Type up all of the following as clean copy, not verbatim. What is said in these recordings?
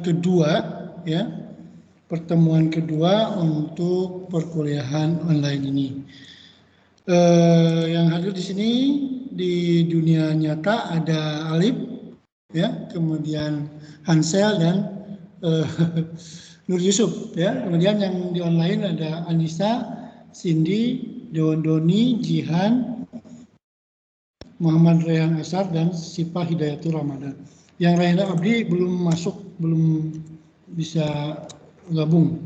kedua ya, pertemuan kedua untuk perkuliahan online ini. Yang hadir di sini di dunia nyata ada Alif ya, kemudian Hansel dan Nur Yusuf ya. Kemudian yang di online ada Anissa, Cindy, Doni, Jihan, Muhammad Rehan Asar dan Sipah Hidayatul Ramadan. Yang lainnya Abdi belum masuk, belum bisa gabung.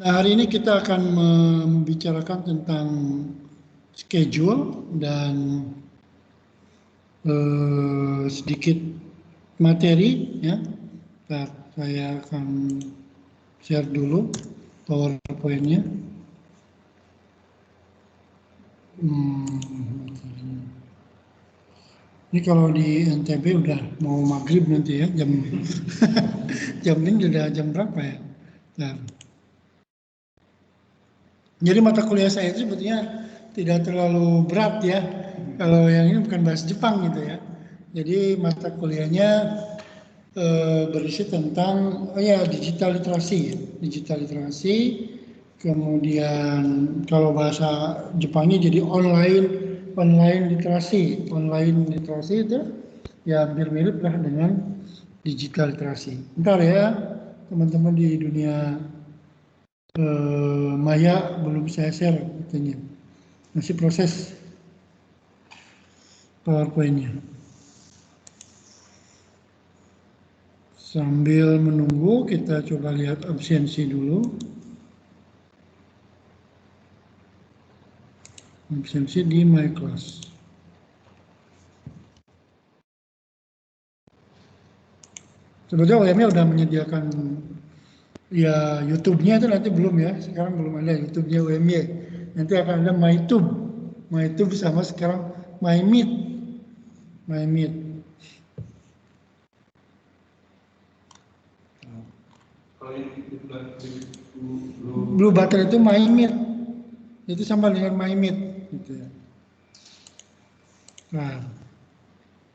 Nah, hari ini kita akan membicarakan tentang schedule dan sedikit materi ya. Nah, saya akan share dulu PowerPoint-nya. Ini kalau di NTB udah mau maghrib nanti ya, jam ini udah jam berapa ya? Nah. Jadi mata kuliah saya itu sebetulnya tidak terlalu berat ya. Kalau yang ini bukan bahasa Jepang gitu ya. Jadi mata kuliahnya berisi tentang digital literasi. Kemudian kalau bahasa Jepangnya jadi online literasi. Online literasi itu ya hampir mirip lah dengan digital literasi. Bentar ya teman-teman di dunia Maya belum saya share katanya. Masih proses PowerPoint-nya. Sambil menunggu kita coba lihat absensi dulu. Absensi di My Class. Sebetulnya UM-nya udah menyediakan ya YouTube-nya itu nanti belum ya. Sekarang belum ada YouTube-nya UMY. Nanti akan ada MyTube. MyTube sama sekarang MyMeet. Blue Button itu MyMeet. Itu sama dengan MyMeet gitu ya. Nah,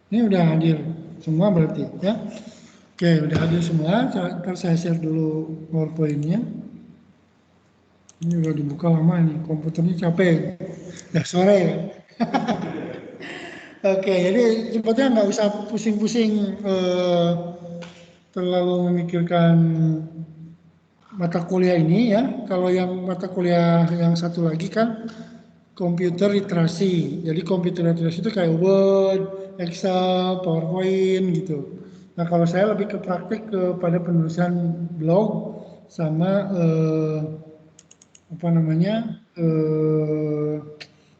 ini udah hadir semua berarti ya. Oke, udah hadir semua. Ntar saya share dulu PowerPoint-nya. Ini udah dibuka lama nih, komputernya capek. Udah sore ya. Oke, jadi sebetulnya nggak usah pusing-pusing terlalu memikirkan mata kuliah ini ya. Kalau yang mata kuliah yang satu lagi kan computer literasi. Jadi computer literasi itu kayak Word, Excel, PowerPoint gitu. Nah kalau saya lebih ke praktik kepada penulisan blog sama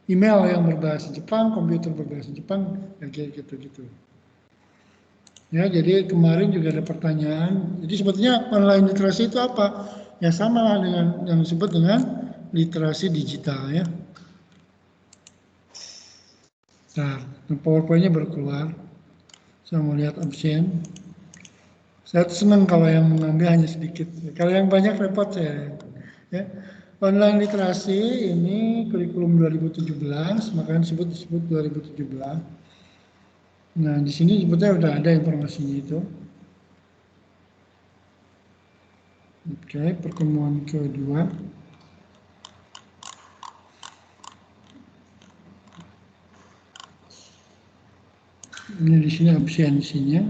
email yang berbahasa Jepang, komputer berbahasa Jepang, kayak gitu-gitu. Ya, jadi kemarin juga ada pertanyaan. Jadi sebetulnya online literasi itu apa? Ya sama lah dengan yang disebut dengan literasi digital ya. Nah, PowerPoint-nya baru keluar. Saya mau lihat absen. Saya senang kalau yang mengambil hanya sedikit. Kalau yang banyak repot saya. Ya. Online literasi ini kurikulum 2017, makanya disebut 2017. Nah, di sini sebetulnya udah ada informasinya itu. Oke, pertemuan kedua. Ini di sini absensinya.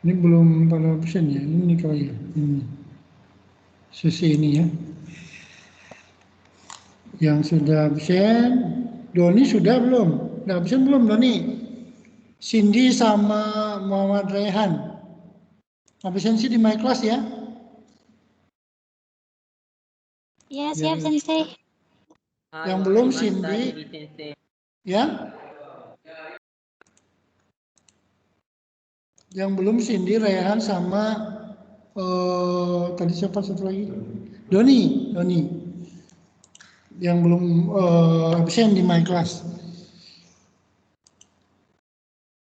Ini belum pada absen ya. Ini kalau ya. Ini. Sesi ini ya. Yang sudah absen, Doni sudah belum? Sudah absen belum Doni? Cindy sama Muhammad Rehan. Absensi di my class ya? Ya, siap Sensei. Yang belum Cindy. Ya? Yang belum Cindy, Rehan sama tadi siapa satu lagi? Doni. Yang belum absen di my class.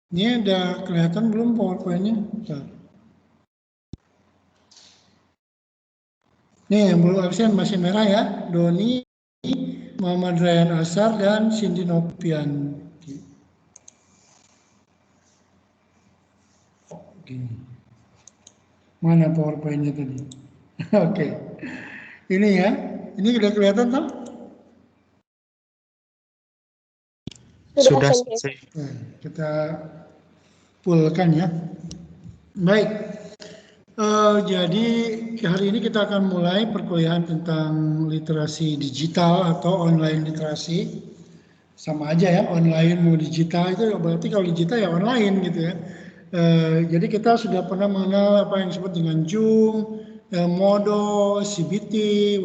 Ini ada kelihatan belum PowerPoint-nya? Bentar. Nih yang belum absen masih merah ya. Doni, Muhammad Ryan Asar, dan Cindy Nopian. Gini. Mana PowerPoint-nya tadi? Oke. Ini ya. Ini udah kelihatan toh? Sudah selesai. Nah, kita fullkan ya. Baik. Jadi hari ini kita akan mulai perkuliahan tentang literasi digital atau online literasi. Sama aja ya, online mau digital itu berarti kalau digital ya online gitu ya. Jadi kita sudah pernah mengenal apa yang disebut dengan Zoom, Modo, CBT,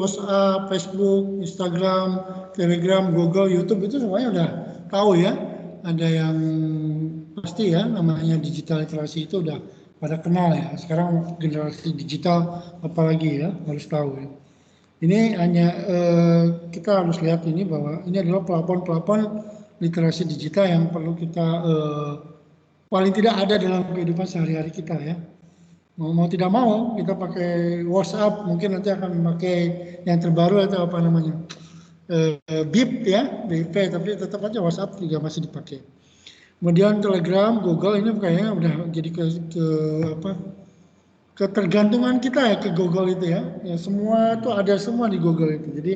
WhatsApp, Facebook, Instagram, Telegram, Google, YouTube itu semuanya udah tahu ya. Ada yang pasti ya namanya digital literasi itu udah pada kenal ya. Sekarang generasi digital apalagi ya harus tahu ya. Ini hanya kita harus lihat ini bahwa ini adalah pelapon-pelapon literasi digital yang perlu kita paling tidak ada dalam kehidupan sehari-hari kita ya. Mau tidak mau kita pakai WhatsApp, mungkin nanti akan memakai yang terbaru atau apa namanya BIP ya, BIP, tapi tetap aja WhatsApp juga masih dipakai. Kemudian Telegram, Google ini kayaknya udah jadi ketergantungan kita ya ke Google itu ya. Ya semua itu ada semua di Google itu. Jadi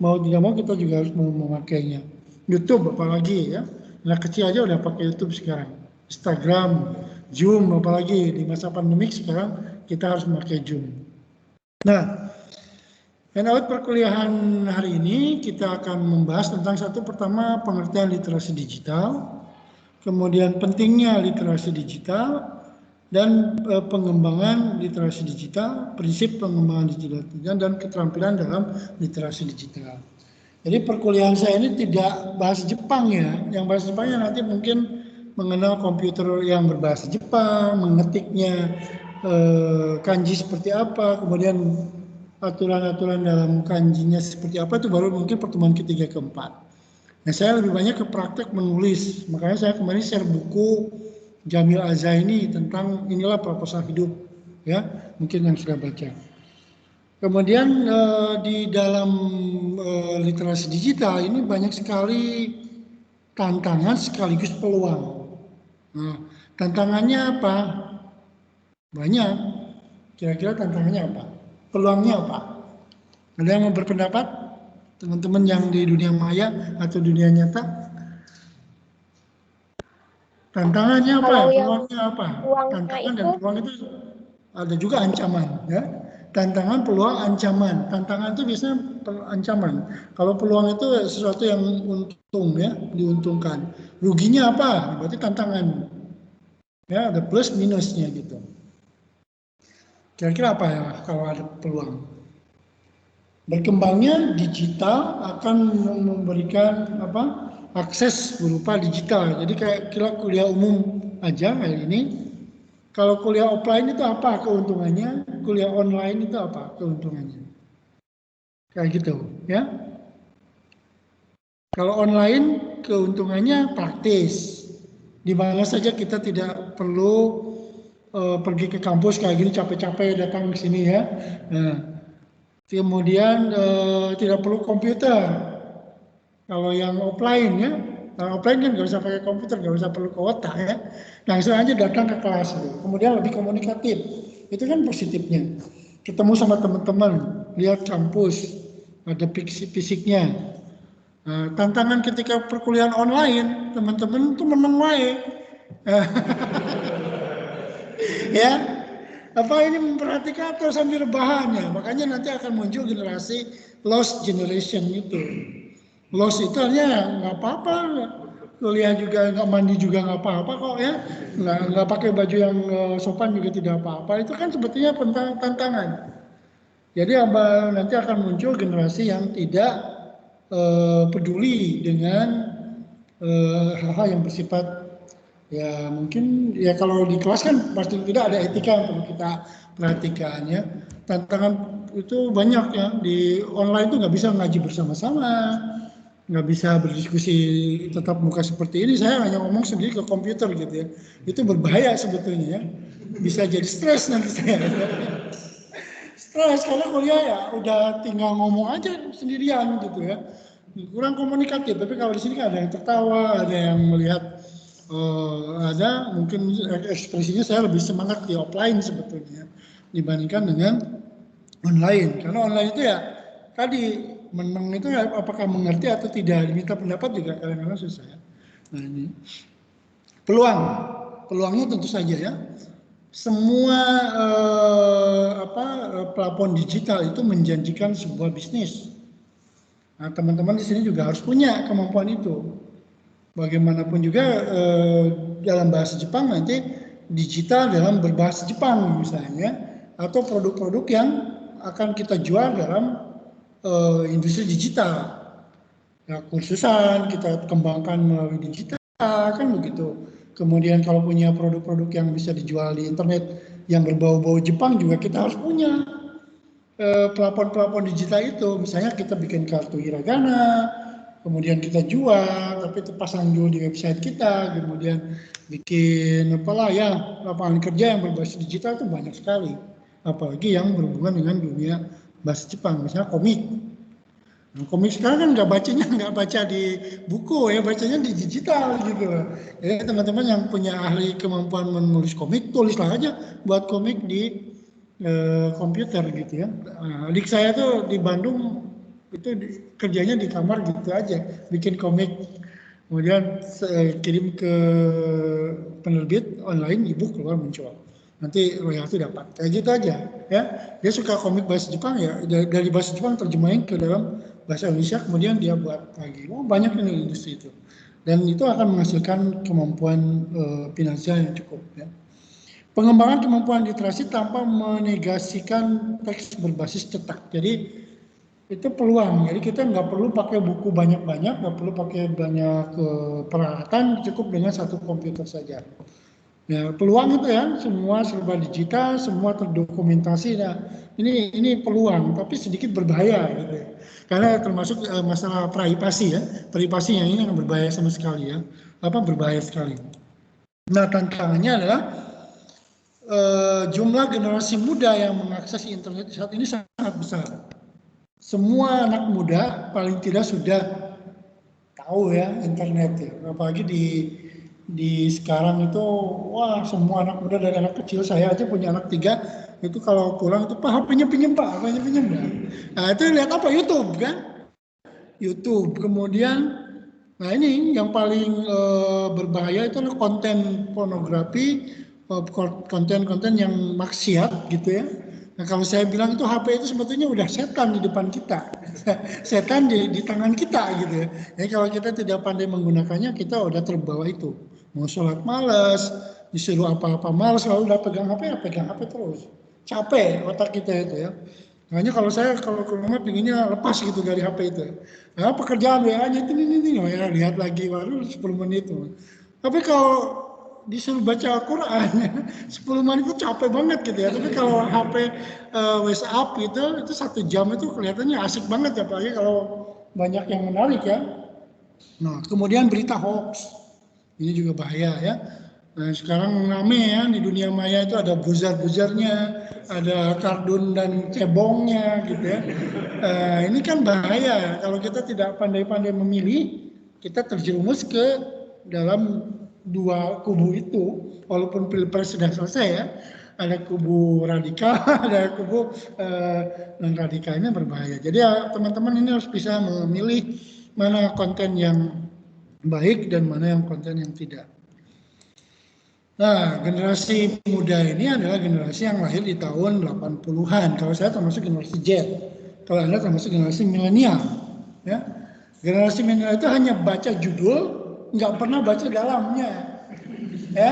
mau tidak mau kita juga harus memakainya. YouTube apalagi ya. Anak kecil aja udah pakai YouTube sekarang. Instagram, Zoom apalagi di masa pandemik sekarang kita harus memakai Zoom. Nah, handout perkuliahan hari ini kita akan membahas tentang satu pertama pengertian literasi digital, kemudian pentingnya literasi digital, dan pengembangan literasi digital, prinsip pengembangan digital dan keterampilan dalam literasi digital. Jadi perkuliahan saya ini tidak bahasa Jepang ya, yang bahasa Jepangnya nanti mungkin mengenal komputer yang berbahasa Jepang, mengetiknya kanji seperti apa, kemudian aturan-aturan dalam kanjinya seperti apa, itu baru mungkin pertemuan ketiga keempat. Nah saya lebih banyak ke praktek menulis, makanya saya kemarin share buku Jamil Azaini tentang inilah proposal hidup ya, mungkin yang sudah baca. Kemudian di dalam literasi digital ini banyak sekali tantangan sekaligus peluang. Nah, tantangannya apa? Banyak. Kira-kira tantangannya apa? Peluangnya apa? Ada yang mau berpendapat? Teman-teman yang di dunia maya atau dunia nyata? Tantangannya apa? Peluangnya apa? Tantangan dan peluang itu ada juga ancaman ya. Tantangan, peluang, ancaman. Tantangan itu biasanya ancaman. Kalau peluang itu sesuatu yang untung ya, diuntungkan. Ruginya apa? Berarti tantangan. Ya, ada plus minusnya gitu. Kira-kira apa ya kalau ada peluang? Berkembangnya digital akan memberikan apa? Akses berupa digital. Jadi kayak kuliah umum aja kali ini. Kalau kuliah offline itu apa keuntungannya? Kuliah online itu apa keuntungannya? Kayak gitu, ya. Kalau online keuntungannya praktis. Di mana saja kita tidak perlu pergi ke kampus kayak gini capek-capek datang ke sini ya. Nah, kemudian tidak perlu komputer. Kalau yang offline ya, kalau offline kan nggak usah pakai komputer, nggak usah perlu kuota ya. Langsung aja datang ke kelas itu. Kemudian lebih komunikatif. Itu kan positifnya. Ketemu sama teman-teman, lihat kampus, ada fisiknya. Nah, tantangan ketika perkuliahan online, teman-teman itu menang wae. Ya, apa ini memperhatikan atau sambil rebahannya. Makanya nanti akan muncul generasi lost generation itu. Lost itu artinya nggak apa-apa, kuliah juga nggak mandi juga nggak apa-apa kok ya, nggak pakai baju yang sopan juga tidak apa-apa. Itu kan sebetulnya tantangan. Jadi nanti akan muncul generasi yang tidak peduli dengan hal-hal yang bersifat ya mungkin ya kalau di kelas kan pasti tidak ada etika yang perlu kita perhatikan ya. Tantangan itu banyak ya, di online itu nggak bisa ngaji bersama-sama, nggak bisa berdiskusi tetap muka seperti ini. Saya hanya ngomong sendiri ke komputer gitu ya. Itu berbahaya sebetulnya ya. Bisa jadi stres nanti saya. Stres karena kuliah ya udah tinggal ngomong aja sendirian gitu ya. Kurang komunikatif. Tapi kalau di sini kan ada yang tertawa, ada yang melihat ada mungkin ekspresinya saya lebih semangat di offline sebetulnya dibandingkan dengan online. Karena online itu ya tadi menang itu ya, apakah mengerti atau tidak, diminta pendapat juga kadang-kadang susah ya. Nah ini peluangnya tentu saja ya. Semua platform digital itu menjanjikan sebuah bisnis. Nah, teman-teman di sini juga harus punya kemampuan itu. Bagaimanapun juga dalam bahasa Jepang nanti digital dalam berbahasa Jepang misalnya, atau produk-produk yang akan kita jual dalam industri digital. Ya, kursusan kita kembangkan melalui digital kan begitu. Kemudian kalau punya produk-produk yang bisa dijual di internet yang berbau-bau Jepang juga kita harus punya pelapor-pelapor digital itu. Misalnya kita bikin kartu hiragana, kemudian kita jual, tapi itu pasang jual di website kita, kemudian bikin apalah ya, lapangan kerja yang berbasis digital itu banyak sekali. Apalagi yang berhubungan dengan dunia bahasa Jepang, misalnya komik. Nah, komik sekarang kan nggak baca di buku ya, bacanya di digital gitu. Jadi teman-teman yang punya ahli kemampuan menulis komik, tulislah aja buat komik di komputer gitu ya. Nah, adik saya tuh di Bandung itu kerjanya di kamar gitu aja, bikin komik, kemudian kirim ke penerbit online, ebook keluar menjual. Nanti royalti dapat, kayak gitu aja ya. Dia suka komik bahasa Jepang ya, dari bahasa Jepang terjemahin ke dalam bahasa Indonesia, kemudian dia buat lagi. Oh, banyak ini industri itu, dan itu akan menghasilkan kemampuan finansial yang cukup ya. Pengembangan kemampuan literasi tanpa menegasikan teks berbasis cetak. Jadi itu peluang. Jadi kita nggak perlu pakai buku banyak-banyak, nggak perlu pakai banyak peralatan, cukup dengan satu komputer saja. Ya, peluang itu ya, semua serba digital, semua terdokumentasi. Nah, ini peluang, tapi sedikit berbahaya gitu ya. Karena termasuk masalah privasi ya, privasi yang ini yang berbahaya sama sekali ya, berbahaya sekali. Nah, tantangannya adalah jumlah generasi muda yang mengakses internet saat ini sangat besar. Semua anak muda paling tidak sudah tahu ya internet ya. Apalagi di sekarang itu, wah semua anak muda dari anak kecil, saya aja punya anak 3, itu kalau pulang itu Pak HP-nya pinjem Pak, HP-nya pinjem. Nah itu lihat apa? YouTube kan? YouTube. Kemudian, nah ini yang paling berbahaya itu adalah konten pornografi, konten-konten yang maksiat gitu ya. Nah kalau saya bilang itu HP itu sebetulnya udah setan di depan kita, setan di tangan kita gitu ya. Jadi kalau kita tidak pandai menggunakannya, kita udah terbawa itu. Mau sholat malas, disuruh apa-apa malas, lalu udah pegang HP, ya pegang HP terus. Capek otak kita itu ya. Makanya kalau saya kalau ke rumah pinginnya lepas gitu dari HP itu. Nah, pekerjaan WA-nya itu ini ya, lihat lagi baru 10 menit. Tapi kalau disuruh baca Al-Quran 10 menit itu capek banget gitu ya. Tapi kalau HP WhatsApp itu 1 jam itu kelihatannya asik banget ya, apalagi kalau banyak yang menarik ya. Nah, kemudian berita hoax. Ini juga bahaya ya. Nah, sekarang rame ya di dunia maya itu ada buzar-buzarnya, ada kardun dan cebongnya gitu ya. Ini kan bahaya kalau kita tidak pandai-pandai memilih, kita terjerumus ke dalam dua kubu itu. Walaupun pilpres sudah selesai ya, ada kubu radikal, ada kubu non radikal, ini berbahaya. Jadi ya, teman-teman ini harus bisa memilih mana konten yang baik dan mana yang konten yang tidak. Nah, generasi muda ini adalah generasi yang lahir di tahun 80-an. Kalau saya termasuk generasi Z. Kalau Anda termasuk generasi milenial. Ya. Generasi milenial itu hanya baca judul, nggak pernah baca dalamnya. Ya.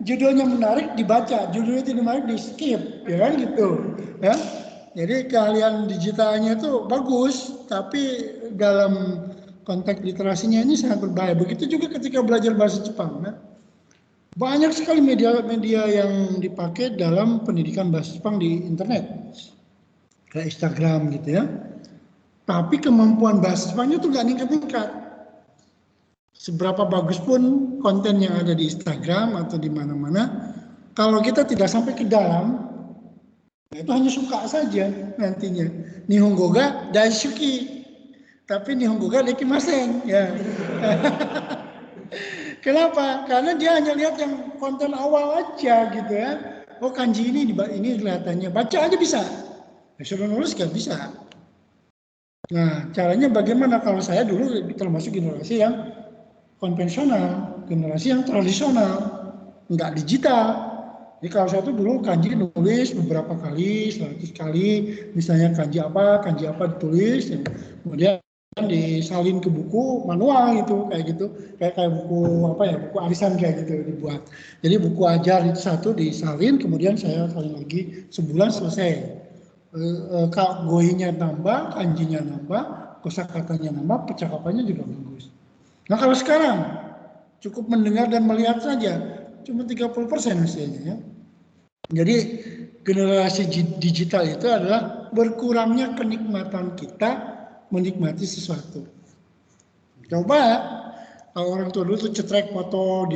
Judulnya menarik dibaca, judulnya tidak menarik di skip, ya kan gitu. Ya. Jadi keahlian digitalnya itu bagus, tapi dalam konteks literasinya ini sangat berbahaya. Begitu juga ketika belajar bahasa Jepang. Ya. Banyak sekali media-media yang dipakai dalam pendidikan bahasa Jepang di internet, kayak Instagram gitu ya. Tapi kemampuan bahasa Jepangnya tuh nggak ningkat-ningkat. Seberapa bagus pun konten yang ada di Instagram atau di mana-mana, kalau kita tidak sampai ke dalam, itu hanya suka saja nantinya. Nihongo ga daisuki, tapi Nihongo ga dekimasen ya. Kenapa? Karena dia hanya lihat yang konten awal aja gitu ya. Oh kanji ini kelihatannya, baca aja bisa. Suruh nulis nggak bisa. Nah caranya bagaimana? Kalau saya dulu termasuk generasi yang konvensional, generasi yang tradisional, nggak digital. Jadi kalau saya tuh dulu kanji nulis beberapa kali, 100 kali, misalnya kanji apa ditulis, kemudian disalin ke buku manual gitu, kayak buku apa ya, buku arisan kayak gitu dibuat. Jadi buku ajar itu satu disalin, kemudian saya salin lagi, sebulan selesai. Goinya nambah, kanjinya nambah, kosakatanya nambah, percakapannya juga bagus. Nah kalau sekarang cukup mendengar dan melihat saja, cuma 30% hasilnya ya. Jadi generasi digital itu adalah berkurangnya kenikmatan kita menikmati sesuatu. Coba kalau orang tua dulu tuh cetrek foto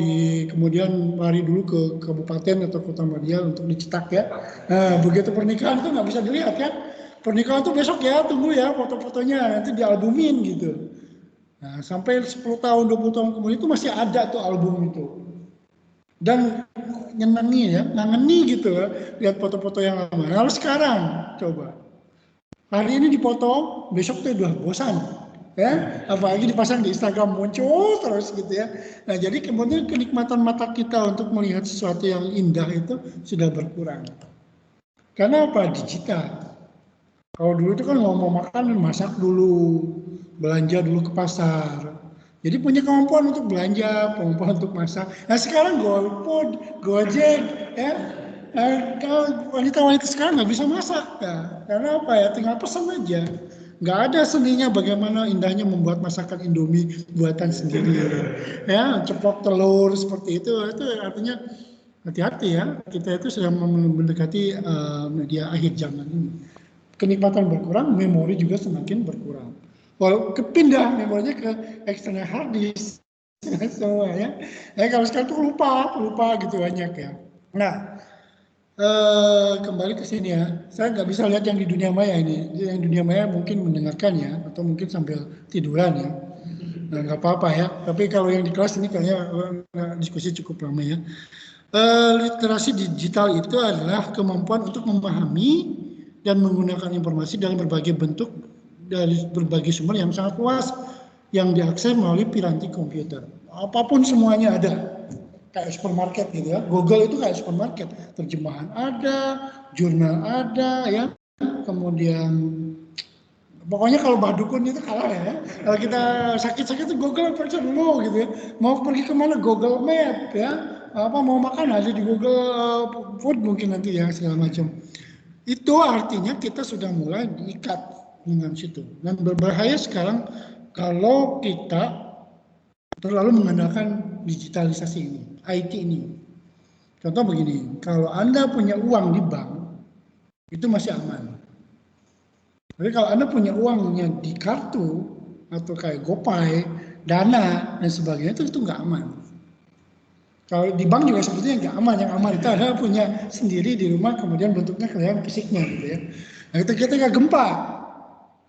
kemudian lari dulu ke kabupaten atau kota media untuk dicetak ya. Nah begitu pernikahan itu nggak bisa dilihat kan. Pernikahan tuh besok ya, tunggu ya foto-fotonya, nanti dialbumin gitu. Nah, sampai 10 tahun, 20 tahun kemudian itu masih ada tuh album itu. Dan nyenengi ya, ngangeni gitu ya, lihat foto-foto yang lama. Kalau sekarang, coba. Hari ini dipoto, besok tuh udah bosan. Ya, apalagi dipasang di Instagram muncul terus gitu ya. Nah, jadi kemudian kenikmatan mata kita untuk melihat sesuatu yang indah itu sudah berkurang. Karena apa? Digital. Kalau dulu itu kan mau makan, masak dulu, belanja dulu ke pasar. Jadi punya kemampuan untuk belanja, kemampuan untuk masak. Nah sekarang GoFood, Gojek, ya. Kalau wanita-wanita sekarang nggak bisa masak, ya. Karena apa ya? Tinggal pesan aja. Nggak ada seninya bagaimana indahnya membuat masakan Indomie buatan sendiri. Ya, ceplok telur seperti itu artinya hati-hati ya. Kita itu sedang mendekati media akhir zaman ini. Kenikmatan berkurang, memori juga semakin berkurang. Walau kepindah memorinya ke external hard disk semua ya. Kalau sekarang tuh lupa gitu banyak ya. Nah, kembali ke sini ya. Saya nggak bisa lihat yang di dunia maya ini. Yang di dunia maya mungkin mendengarkan ya, atau mungkin sambil tiduran ya. Nah, nggak apa-apa ya. Tapi kalau yang di kelas ini kayaknya diskusi cukup lama ya. Literasi digital itu adalah kemampuan untuk memahami dan menggunakan informasi dalam berbagai bentuk dari berbagai sumber yang sangat luas yang diakses melalui piranti komputer. Apapun semuanya ada, kayak supermarket gitu ya. Google itu kayak supermarket, terjemahan ada, jurnal ada ya. Kemudian pokoknya kalau Badukun itu kalah ya. Kalau kita sakit-sakit itu Google periksa dulu gitu ya. Mau pergi kemana Google Map ya. Apa mau makan aja di Google Food mungkin nanti ya segala macam. Itu artinya kita sudah mulai diikat dengan situ. Dan berbahaya sekarang kalau kita terlalu mengandalkan digitalisasi ini, IT ini. Contoh begini, kalau Anda punya uang di bank, itu masih aman. Tapi kalau Anda punya uangnya di kartu, atau kayak GoPay, Dana, dan sebagainya, itu nggak aman. Kalau di bank juga sebetulnya nggak aman. Yang aman itu adalah punya sendiri di rumah, kemudian bentuknya kelihatan fisiknya gitu ya. Nah itu kita nggak gempa,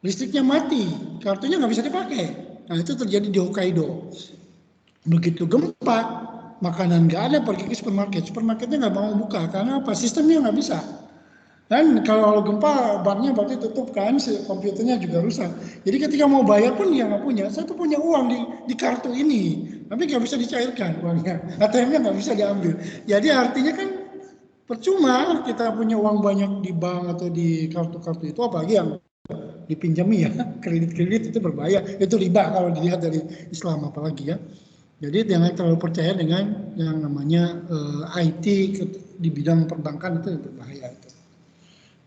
listriknya mati, kartunya nggak bisa dipakai. Nah itu terjadi di Hokkaido. Begitu gempa, makanan nggak ada, pergi ke supermarket. Supermarketnya nggak mau buka, karena apa? Sistemnya nggak bisa. Dan kalau gempa, banknya berarti tutup kan, komputernya juga rusak. Jadi ketika mau bayar pun dia nggak punya. Saya tuh punya uang di kartu ini, tapi nggak bisa dicairkan uangnya. ATM-nya nggak bisa diambil. Jadi artinya kan percuma kita punya uang banyak di bank atau di kartu-kartu itu, apalagi yang dipinjami ya, kredit-kredit itu berbahaya. Itu riba kalau dilihat dari Islam apalagi ya. Jadi jangan terlalu percaya dengan yang namanya IT di bidang perbankan, itu berbahaya itu.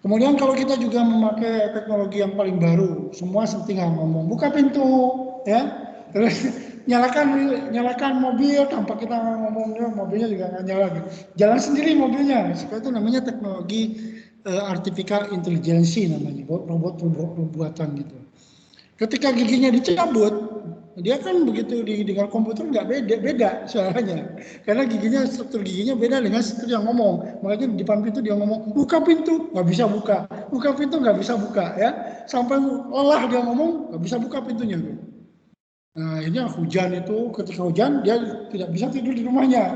Kemudian kalau kita juga memakai teknologi yang paling baru, semua tinggal ngomong, buka pintu, ya, terus nyalakan mobil tanpa kita ngomongnya, mobilnya juga nggak nyala, jalan sendiri mobilnya. Seperti itu namanya teknologi artificial intelligence namanya, robot buatan gitu. Ketika giginya dicabut, dia kan begitu dengan komputer nggak beda suaranya, karena struktur giginya beda dengan struktur yang ngomong. Makanya di depan pintu dia ngomong buka pintu, nggak bisa buka pintu nggak bisa buka ya, sampai lelah dia ngomong nggak bisa buka pintunya. Nah, ini hujan itu, ketika hujan dia tidak bisa tidur di rumahnya.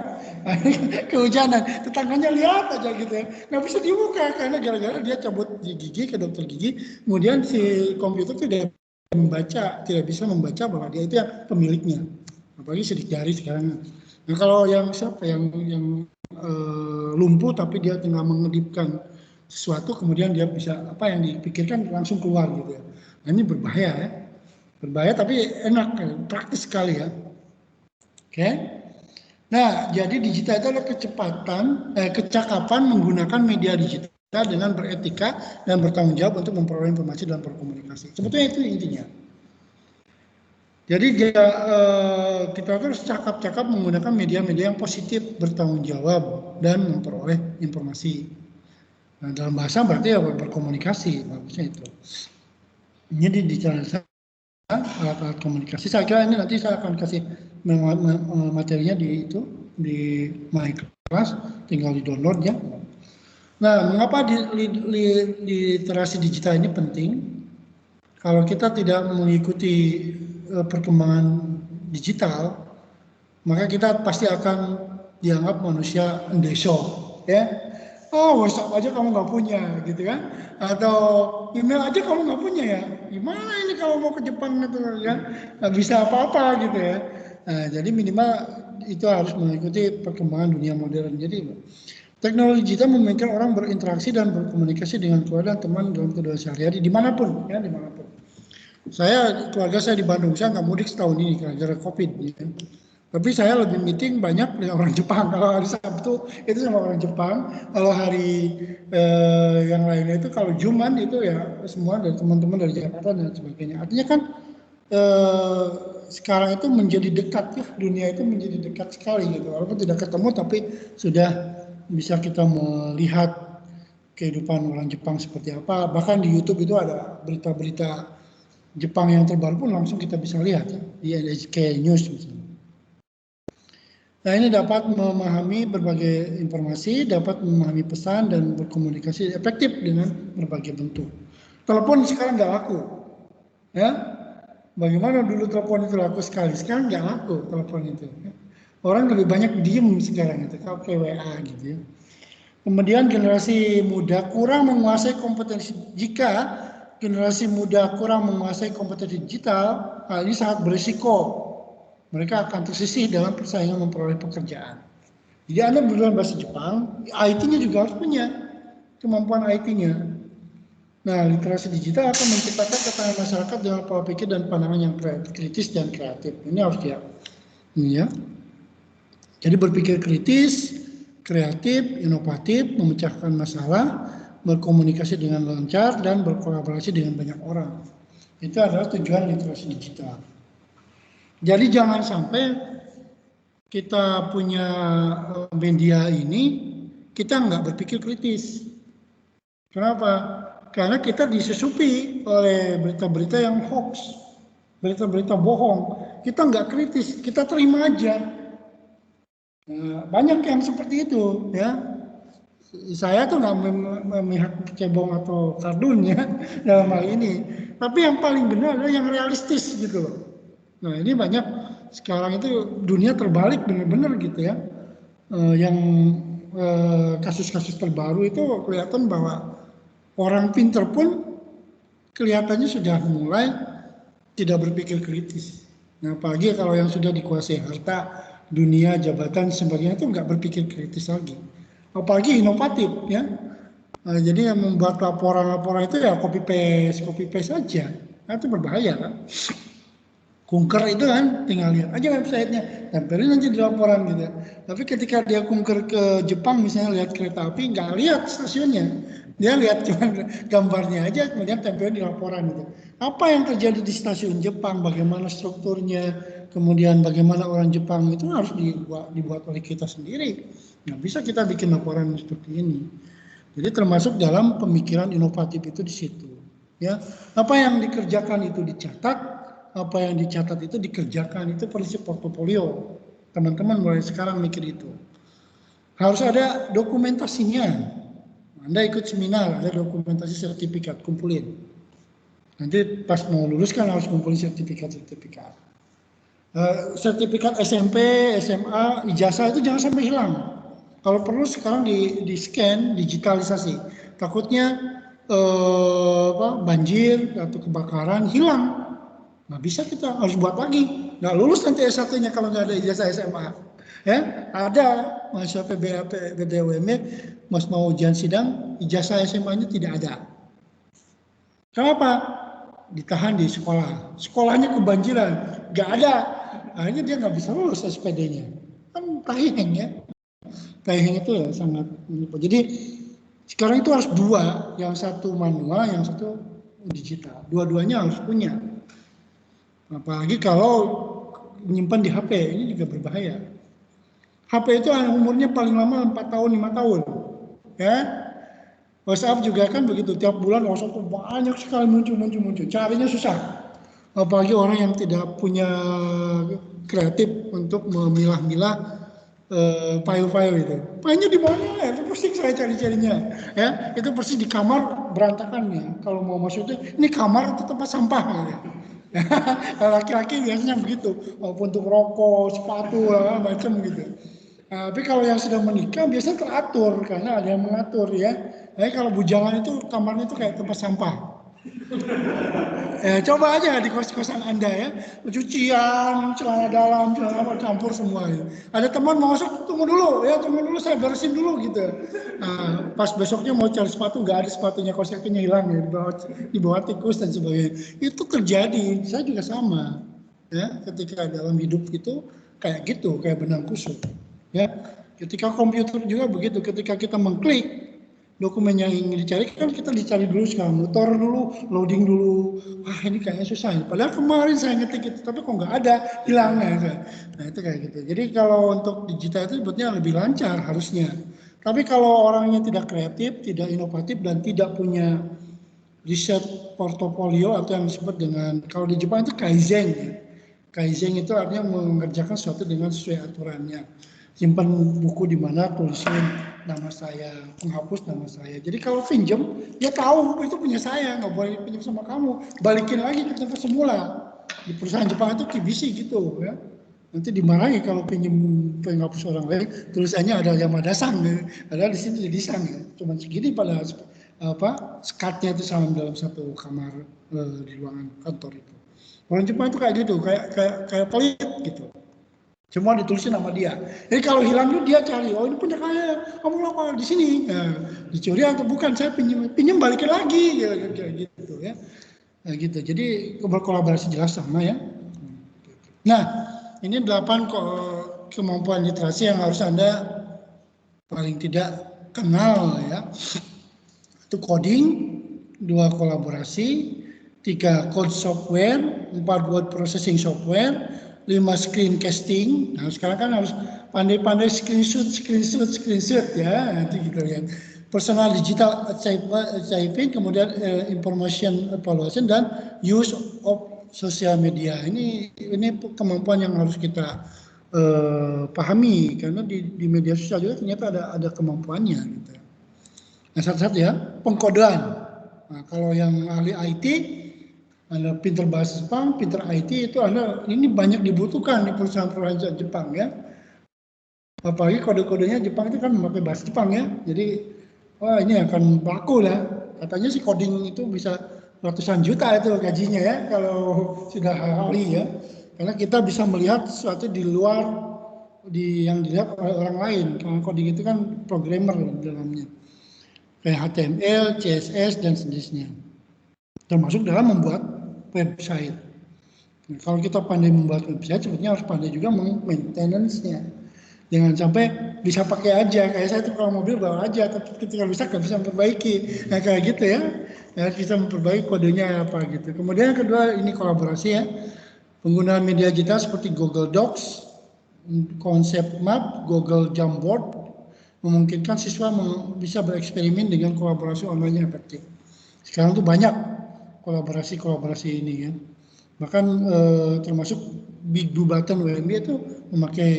Kehujanan, tetangganya lihat aja gitu ya. Nggak bisa dibuka karena gara-gara dia cabut gigi ke dokter gigi. Kemudian si komputer tidak bisa membaca bahwa dia itu yang pemiliknya. Apalagi sidik jari sekarang. Nah, kalau yang siapa yang lumpuh tapi dia tengah mengedipkan sesuatu, kemudian dia bisa apa yang dipikirkan langsung keluar gitu ya. Nah, ini berbahaya ya. Berbahaya tapi enak, praktis sekali ya. Oke. Nah, jadi digital itu adalah kecakapan menggunakan media digital dengan beretika dan bertanggung jawab untuk memperoleh informasi dan berkomunikasi. Sebetulnya itu intinya. Jadi kita harus cakap-cakap menggunakan media-media yang positif, bertanggung jawab dan memperoleh informasi. Nah, dalam bahasa berarti ya berkomunikasi, bagusnya itu. Jadi digitalisasi alat-alat komunikasi. Saya kira ini nanti saya akan kasih materinya di My Class, tinggal di download ya. Nah, mengapa literasi digital ini penting? Kalau kita tidak mengikuti perkembangan digital, maka kita pasti akan dianggap manusia endeso, ya. Oh, WhatsApp aja kamu nggak punya, gitu kan? Atau email aja kamu nggak punya ya? Gimana ini kalau mau ke Jepang itu ya? Nggak bisa apa-apa gitu ya. Nah, jadi minimal itu harus mengikuti perkembangan dunia modern. Jadi teknologi digital memungkinkan orang berinteraksi dan berkomunikasi dengan keluarga dan teman dalam kehidupan sehari-hari dimanapun, ya dimanapun. Keluarga saya di Bandung, saya nggak mudik setahun ini karena COVID. Ya. Tapi saya lebih meeting banyak dengan orang Jepang. Kalau hari Sabtu itu sama orang Jepang. Kalau hari yang lainnya itu kalau Jumat itu ya semua dari teman-teman dari Jakarta dan sebagainya. Artinya kan sekarang itu menjadi dekat ya, dunia itu menjadi dekat sekali gitu. Walaupun tidak ketemu tapi sudah bisa kita melihat kehidupan orang Jepang seperti apa. Bahkan di YouTube itu ada berita-berita Jepang yang terbaru pun langsung kita bisa lihat ya, di NHK News misalnya. Nah, ini dapat memahami berbagai informasi, dapat memahami pesan dan berkomunikasi efektif dengan berbagai bentuk. Telepon sekarang nggak laku, ya. Bagaimana dulu telepon itu laku sekali, sekarang nggak laku telepon itu. Ya. Orang lebih banyak diem sekarang itu, kalau WA gitu ya. Kemudian generasi muda kurang menguasai kompetensi. Jika generasi muda kurang menguasai kompetensi digital, hal ini sangat berisiko. Mereka akan tersisih dalam persaingan memperoleh pekerjaan. Jadi Anda belajar bahasa Jepang, IT-nya juga harus punya kemampuan IT-nya. Nah, literasi digital akan menciptakan ketahanan masyarakat dengan pola pikir dan pandangan yang kritis dan kreatif. Ini harus dia. Ini ya. Jadi berpikir kritis, kreatif, inovatif, memecahkan masalah, berkomunikasi dengan lancar, dan berkolaborasi dengan banyak orang. Itu adalah tujuan literasi digital. Jadi jangan sampai kita punya media ini, kita nggak berpikir kritis. Kenapa? Karena kita disusupi oleh berita-berita yang hoax, berita-berita bohong. Kita nggak kritis, kita terima aja. Nah, banyak yang seperti itu, ya. Saya tuh nggak memihak cebong atau kardun ya dalam hal ini. Tapi yang paling benar adalah yang realistis gitu loh. Nah, ini banyak sekarang itu dunia terbalik benar-benar gitu ya. Yang kasus-kasus terbaru itu kelihatan bahwa orang pinter pun kelihatannya sudah mulai tidak berpikir kritis. Nah, apalagi kalau yang sudah dikuasai harta, dunia, jabatan, sebagainya itu nggak berpikir kritis lagi. Apalagi inovatif ya. Nah, jadi yang membuat laporan-laporan itu ya copy paste saja. Nah, itu berbahaya kan. Kunker itu kan tinggal lihat aja websitenya, tempelin aja di laporan gitu. Tapi ketika dia kunker ke Jepang misalnya lihat kereta api, nggak lihat stasiunnya, dia lihat cuma gambarnya aja, kemudian tempelin di laporan gitu. Apa yang terjadi di stasiun Jepang, bagaimana strukturnya, kemudian bagaimana orang Jepang itu harus dibuat oleh kita sendiri. Nggak bisa kita bikin laporan seperti ini. Jadi termasuk dalam pemikiran inovatif itu di situ. Ya, apa yang dikerjakan itu dicatat. Apa yang dicatat itu dikerjakan, itu prinsip portofolio. Teman-teman mulai sekarang mikir itu. Harus ada dokumentasinya. Anda ikut seminar, ada dokumentasi sertifikat, kumpulin. Nanti pas mau lulus kan harus kumpulin sertifikat. Sertifikat SMP, SMA, ijazah itu jangan sampai hilang. Kalau perlu sekarang di scan, digitalisasi. Takutnya banjir atau kebakaran hilang. Nggak bisa, kita harus buat lagi. Nggak lulus nanti S1-nya kalau nggak ada ijazah SMA. Ya, ada mahasiswa PBWM mas mau ujian sidang, ijazah SMA-nya tidak ada. Kenapa? Ditahan di sekolah. Sekolahnya kebanjiran, nggak ada. Akhirnya dia nggak bisa lulus SPD-nya. Kan tahing ya. Tahing itu ya sangat menipu. Jadi sekarang itu harus dua, yang satu manual, yang satu digital. Dua-duanya harus punya. Apalagi kalau menyimpan di HP, ini juga berbahaya. HP itu umurnya paling lama 4 tahun, 5 tahun. Ya. WhatsApp juga kan begitu, tiap bulan WhatsApp itu banyak sekali muncul. Carinya susah. Apalagi orang yang tidak punya kreatif untuk memilah-milah file-file itu. Filenya di mana? Itu pasti saya cari-carinya. Ya, itu pasti di kamar berantakan nih. Kalau mau masuk itu, ini kamar atau tempat sampah gitu. Laki-laki biasanya begitu, maupun untuk rokok, sepatu, macam gitu. Tapi kalau yang sudah menikah biasanya teratur karena ada yang mengatur ya. Jadi kalau bujangan itu kamarnya itu kayak tempat sampah. Coba aja di kos-kosan Anda ya, cucian, celana dalam, celana campur semua. Ya. Ada teman mau masuk, tunggu dulu saya beresin dulu gitu. Pas besoknya mau cari sepatu, nggak ada sepatunya, kaos kakinya hilang ya, dibawa tikus dan sebagainya. Itu terjadi, saya juga sama. Ya, ketika dalam hidup itu kayak gitu, kayak benang kusut. Ya, ketika komputer juga begitu, ketika kita mengklik dokumen yang ingin dicari kan kita dicari dulu sekarang, muter dulu, loading dulu. Ini kayaknya susah. Padahal kemarin saya ngetik itu, tapi kok nggak ada, hilang ya. Nah itu kayak gitu. Jadi kalau untuk digital itu sebetulnya lebih lancar harusnya. Tapi kalau orangnya tidak kreatif, tidak inovatif dan tidak punya riset portofolio atau yang disebut dengan, kalau di Jepang itu kaizen ya. Kaizen itu artinya mengerjakan sesuatu dengan sesuai aturannya. Simpan buku di mana tulisin nama saya, penghapus nama saya. Jadi kalau pinjam, dia tahu itu punya saya, nggak boleh pinjam sama kamu. Balikin lagi ke tempat semula. Di perusahaan Jepang itu kibisi gitu ya. Nanti dimarahi kalau pinjam penghapus orang lain, tulisannya ada Yamada Sang, ya. Ada di sini jadi Sang ya. Cuman segini pada skatnya itu sama dalam satu kamar di ruangan kantor itu. Orang Jepang itu kayak gitu, kayak pelit gitu. Semua ditulisin nama dia. Jadi kalau hilang itu dia cari, ini punya saya, kamu apa di sini? Nah, dicuri atau bukan? Saya pinjam balikin lagi, gitu ya. Nah, gitu. Jadi berkolaborasi jelas sama ya. Nah, ini 8 kemampuan literasi yang harus Anda paling tidak kenal ya. Itu coding, 2 kolaborasi, 3 code software, 4 word processing software, 5 screencasting. Nah sekarang kan harus pandai-pandai screenshot ya, nanti gitu ya. Personal digital archiving, kemudian information evaluation dan use of social media. Ini kemampuan yang harus kita pahami karena di media sosial juga ternyata ada kemampuannya gitu. Nah satu-satu ya, pengkodean. Nah kalau yang ahli IT, Anda pinter bahasa Jepang, pinter IT itu Anda ini banyak dibutuhkan di perusahaan-perusahaan Jepang ya. Apalagi kode-kodenya Jepang itu kan memakai bahasa Jepang ya. Jadi ini akan baku lah. Katanya sih coding itu bisa ratusan juta itu gajinya ya kalau sudah ahli ya. Karena kita bisa melihat sesuatu di luar yang dilihat oleh orang lain. Karena coding itu kan programmer dalamnya. Kayak HTML, CSS, dan sejenisnya. Termasuk dalam membuat website. Nah, kalau kita pandai membuat website, sebetulnya harus pandai juga maintenance-nya. Jangan sampai bisa pakai aja. Kayak saya tuh kalau mobil bawa aja, tapi ketika rusak nggak bisa memperbaiki. Nah kayak gitu ya. Bisa memperbaiki kodenya apa gitu. Kemudian yang kedua ini kolaborasi ya. Penggunaan media digital seperti Google Docs, konsep map, Google Jamboard, memungkinkan siswa bisa bereksperimen dengan kolaborasi online yang efektif. Sekarang tuh banyak kolaborasi ini kan. Bahkan termasuk Big Blue Button WMB itu memakai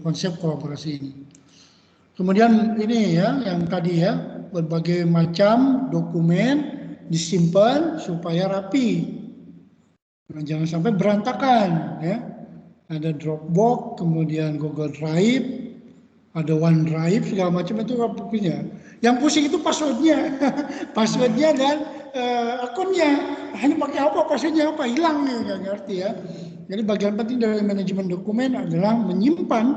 konsep kolaborasi ini. Kemudian ini ya, yang tadi ya, berbagai macam dokumen disimpan supaya rapi. Jangan sampai berantakan ya. ada Dropbox, kemudian Google Drive, ada OneDrive, segala macam itu punya. Yang pusing itu passwordnya, passwordnya dan akunnya. Nah, ini pakai apa, passwordnya apa, hilang nih, nggak ngerti ya. Jadi bagian penting dari manajemen dokumen adalah menyimpan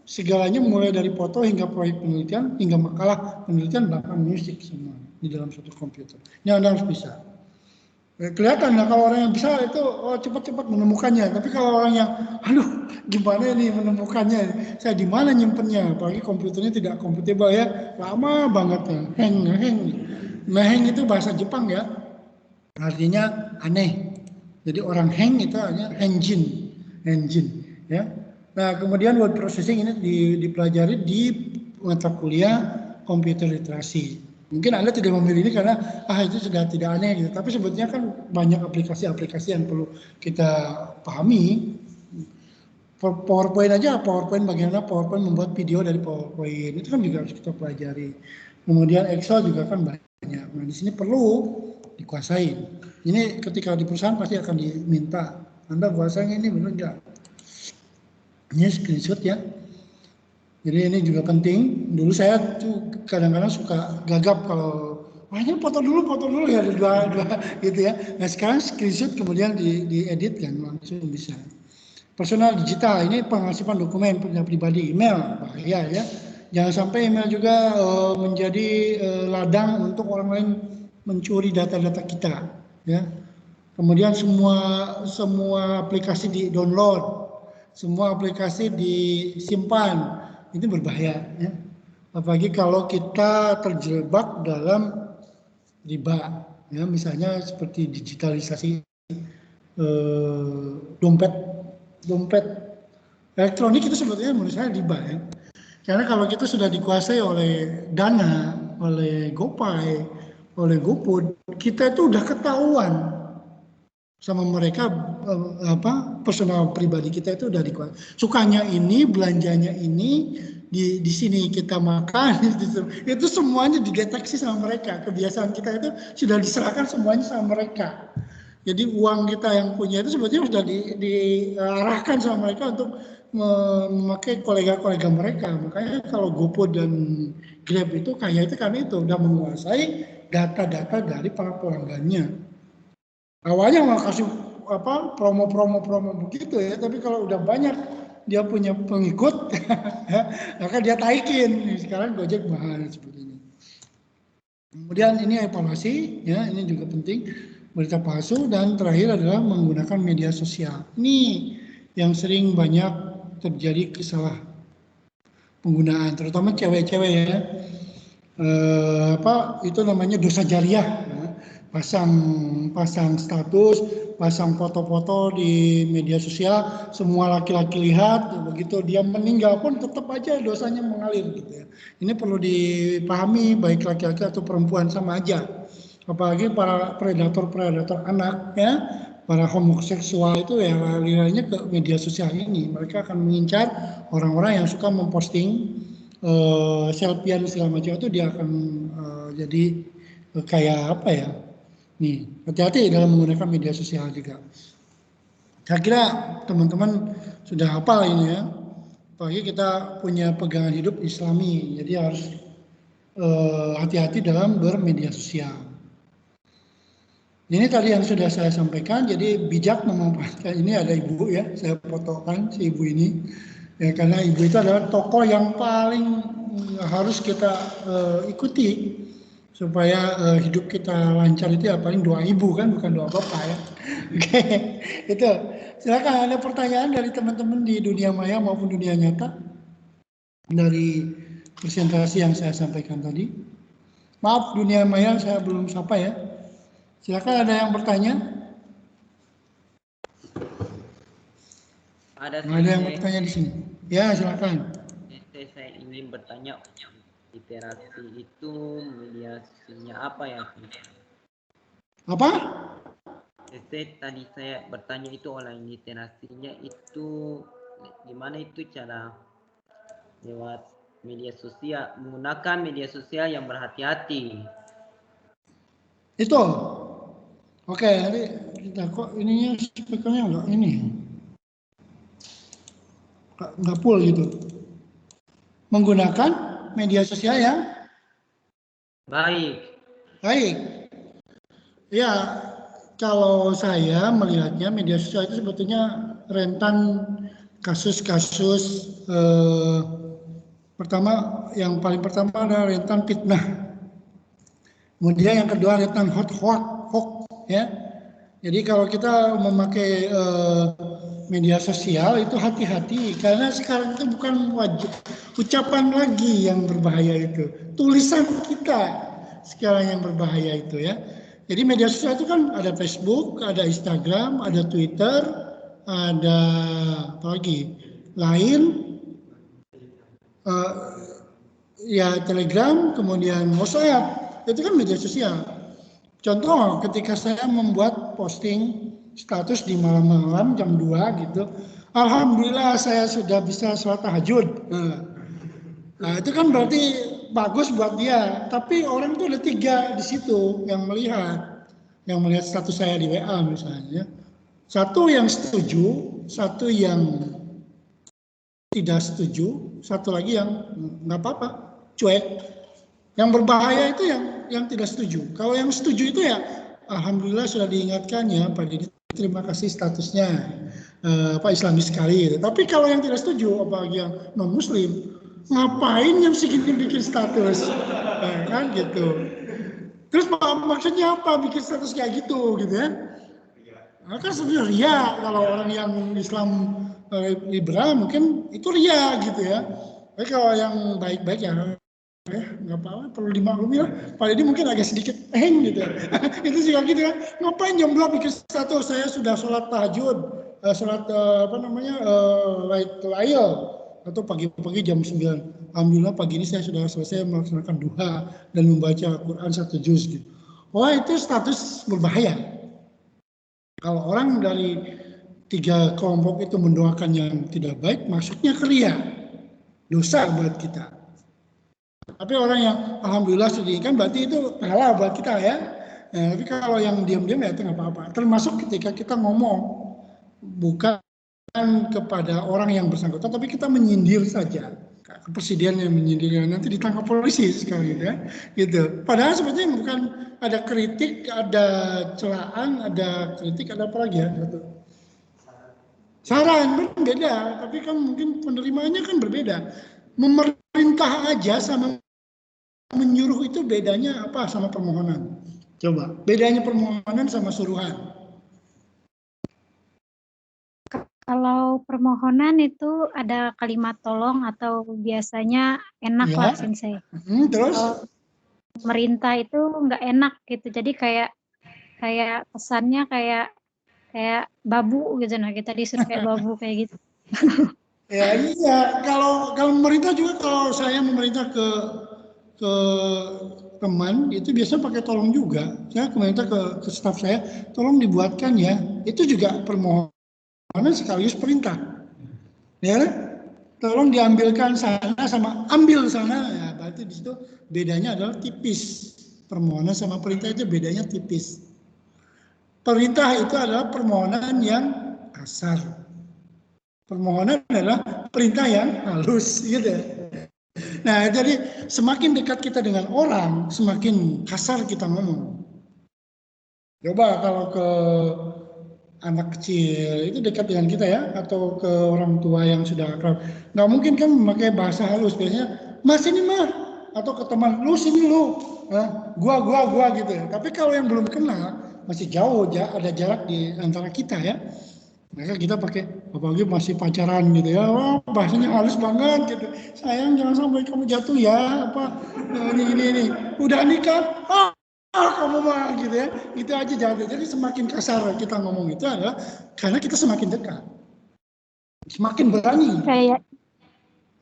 segalanya mulai dari foto hingga proyek penelitian, hingga makalah penelitian, bahkan musik semua di dalam suatu komputer. Ini Anda harus bisa. Kelihatan lah kalau orang yang bisa itu cepat-cepat menemukannya. Tapi kalau orang yang, aduh, gimana ini menemukannya? Saya di mana nyimpennya? Apalagi komputernya tidak kompatibel ya, lama banget ya, hang. Nah, hang itu bahasa Jepang ya, artinya aneh. Jadi orang hang itu hanya engine ya. Nah, kemudian word processing ini dipelajari di mata kuliah komputer literasi. Mungkin Anda tidak memilih ini karena itu sudah tidak aneh gitu. Tapi sebetulnya kan banyak aplikasi-aplikasi yang perlu kita pahami. PowerPoint aja, bagaimana PowerPoint membuat video dari PowerPoint, itu kan juga harus kita pelajari. Kemudian Excel juga kan banyak. Nah, di sini perlu dikuasai. Ini ketika di perusahaan pasti akan diminta, Anda kuasanya ini benar enggak? Ini screenshot ya. Jadi ini juga penting. Dulu saya tuh kadang-kadang suka gagap kalau ini foto dulu ya, dua gitu ya. Nah, sekarang screenshot kemudian diedit kan langsung bisa. Personal digital ini pengasipan dokumen pribadi, email bahaya ya. Jangan sampai email juga menjadi ladang untuk orang lain mencuri data-data kita ya. Kemudian semua aplikasi di-download, semua aplikasi disimpan, itu berbahaya ya. Apalagi kalau kita terjebak dalam riba ya, misalnya seperti digitalisasi dompet elektronik itu sebetulnya menurut saya riba ya. Karena kalau kita sudah dikuasai oleh Dana, oleh GoPay, oleh GoFood, kita itu udah ketahuan sama mereka personal pribadi kita itu udah dikuasai. Sukanya ini, belanjanya ini, di sini kita makan, itu semuanya dideteksi sama mereka. Kebiasaan kita itu sudah diserahkan semuanya sama mereka. Jadi uang kita yang punya itu sebetulnya sudah diarahkan sama mereka untuk memakai kolega-kolega mereka. Makanya kalau GoFood dan Grab itu kaya itu karena itu udah menguasai data-data dari para pelanggannya. Awalnya mau kasih promo begitu ya, tapi kalau udah banyak dia punya pengikut, maka dia taikin. Sekarang Gojek mahal seperti ini. Kemudian ini evaluasi, ya ini juga penting, berita palsu, dan terakhir adalah menggunakan media sosial. Ini yang sering banyak terjadi kesalah penggunaan, terutama cewek-cewek ya. Itu namanya dosa jariah. Ya. Pasang status, pasang foto-foto di media sosial, semua laki-laki lihat, begitu dia meninggal pun tetap aja dosanya mengalir gitu ya. Ini perlu dipahami baik laki-laki atau perempuan sama aja. Apalagi para predator anak ya, para homoseksual itu ya larinya ke media sosial ini. Mereka akan mengincar orang-orang yang suka memposting selfie segala macam itu, dia akan jadi kayak apa ya. Nih, hati-hati dalam menggunakan media sosial juga. Saya kira teman-teman sudah hafal ini ya. Apalagi kita punya pegangan hidup Islami, jadi harus hati-hati dalam bermedia sosial. Ini tadi yang sudah saya sampaikan, jadi bijak memanfaatkan. Ini ada ibu ya, saya fotokan si ibu ini. Ya, karena ibu itu adalah tokoh yang paling harus kita ikuti supaya hidup kita lancar itu ya paling doa ibu kan, bukan doa bapak ya. Oke, itu. Silakan ada pertanyaan dari teman-teman di dunia maya maupun dunia nyata dari presentasi yang saya sampaikan tadi. Maaf dunia maya saya belum sapa ya. Silakan ada yang bertanya. Ada yang bertanya di sini. Ya silakan. Saya ingin bertanya, literasi itu mediasinya apa ya? Apa? Tadi saya bertanya itu online literasinya itu gimana itu cara lewat media sosial, menggunakan media sosial yang berhati-hati. Itu. Oke, nanti kita kok ininya speakernya enggak ini. nggak full gitu. Menggunakan media sosial yang baik. Ya, kalau saya melihatnya media sosial itu sebetulnya rentan kasus-kasus pertama, yang paling pertama adalah rentan fitnah. Kemudian yang kedua rentan hoax ya. Jadi kalau kita memakai media sosial itu hati-hati, karena sekarang itu bukan ucapan lagi yang berbahaya itu, tulisan kita sekarang yang berbahaya itu ya. Jadi media sosial itu kan ada Facebook, ada Instagram, ada Twitter, ada apa lagi, Line, ya Telegram, kemudian WhatsApp, itu kan media sosial. Contoh ketika saya membuat posting status di malam-malam jam 2 gitu, alhamdulillah saya sudah bisa sholat tahajud. Nah, itu kan berarti bagus buat dia, tapi orang itu ada 3 di situ yang melihat status saya di WA misalnya. Satu yang setuju, satu yang tidak setuju, satu lagi yang nggak apa-apa, cuek. Yang berbahaya itu yang tidak setuju. Kalau yang setuju itu ya, alhamdulillah sudah diingatkan ya Pak Didi, terima kasih statusnya Pak Islamis sekali. Gitu. Tapi kalau yang tidak setuju, apalagi yang non Muslim, ngapain yang segini bikin status, kan gitu. Terus maksudnya apa bikin status kayak gitu ya? Nah, kan sebenarnya ria, kalau orang yang Islam liberal mungkin itu ria gitu ya. Tapi kalau yang baik-baik ya nggak apa-apa, perlu dimaklumi lah. Pak Deddy mungkin agak sedikit gitu. Itu juga gitu kan. Ngapain jam 2 bikin status, saya sudah sholat tahajud, sholat layl, atau pagi-pagi jam 9. Alhamdulillah pagi ini saya sudah selesai melaksanakan duha dan membaca Quran 1 juz gitu. Wah, itu status berbahaya. Kalau orang dari 3 kelompok itu mendoakan yang tidak baik, maksudnya ria, dosa buat kita. Tapi orang yang alhamdulillah sedihkan berarti itu pahala buat kita ya. Tapi kalau yang diam-diam ya itu nggak apa-apa. Termasuk ketika kita ngomong bukan kepada orang yang bersangkutan, tapi kita menyindir saja. Presiden yang menyindir, nanti ditangkap polisi sekali gitu ya. Gitu. Padahal sebetulnya bukan ada kritik, ada celaan, ada kritik, ada apa lagi ya? Saran berbeda, tapi kan mungkin penerimanya kan berbeda. Memerintah aja sama menyuruh itu bedanya apa sama permohonan? Coba, bedanya permohonan sama suruhan. Kalau permohonan itu ada kalimat tolong atau biasanya enak ya. lah Sensei. Terus? Kalau pemerintah itu nggak enak gitu, jadi kayak pesannya kayak babu gitu, nah kita disuruh kayak babu kayak gitu. Ya iya, kalau pemerintah juga, kalau saya memerintah ke teman itu biasanya pakai tolong juga. Saya meminta ke staf saya, tolong dibuatkan ya. Itu juga permohonan sekaligus perintah. Ya, tolong diambilkan sana sama ambil sana. Ya, berarti di situ bedanya adalah tipis. Permohonan sama perintah itu bedanya tipis. Perintah itu adalah permohonan yang kasar. Permohonan adalah perintah yang halus, gitu. Nah, jadi semakin dekat kita dengan orang, semakin kasar kita ngomong. Coba kalau ke anak kecil itu dekat dengan kita ya, atau ke orang tua yang sudah akrab, nggak mungkin kan memakai bahasa halus, biasanya mas ini mah, atau ke teman lu sini lu, gua gitu ya. Tapi kalau yang belum kenal, masih jauh, ada jarak di antara kita ya. Maka kita pakai, apalagi masih pacaran gitu ya, wah bahasanya halus banget gitu. Sayang jangan sampai kamu jatuh ya, ini. Udah nikah, kamu mah gitu ya. Gitu aja jatuh. Jadi semakin kasar kita ngomong itu adalah karena kita semakin dekat. Semakin berani.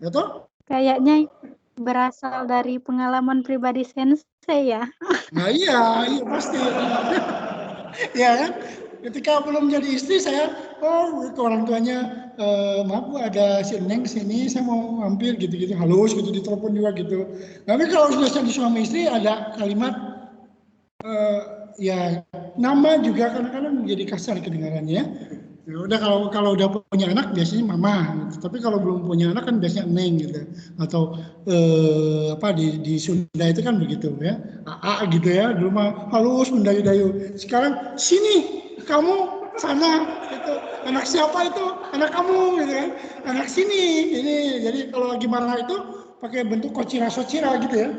Ya toh? Kayaknya berasal dari pengalaman pribadi Sensei ya. Nah iya pasti. Ya kan? Ketika belum jadi istri saya, ke orang tuanya, maaf Bu ada si Neng kesini, saya mau mampir gitu-gitu, halus gitu, ditelepon juga gitu. Tapi kalau sudah jadi suami istri ada kalimat, ya nama juga kadang-kadang menjadi kasar kedengarannya. Ya udah kalau udah punya anak biasanya mama, gitu. Tapi kalau belum punya anak kan biasanya neng gitu. Atau apa di Sunda itu kan begitu ya. AA gitu ya. Dulu mah halus mendayu-dayu. Sekarang sini kamu sana gitu. Anak siapa itu? Anak kamu gitu kan. Anak sini. Ini jadi kalau lagi marah itu pakai bentuk kocira-socira gitu ya.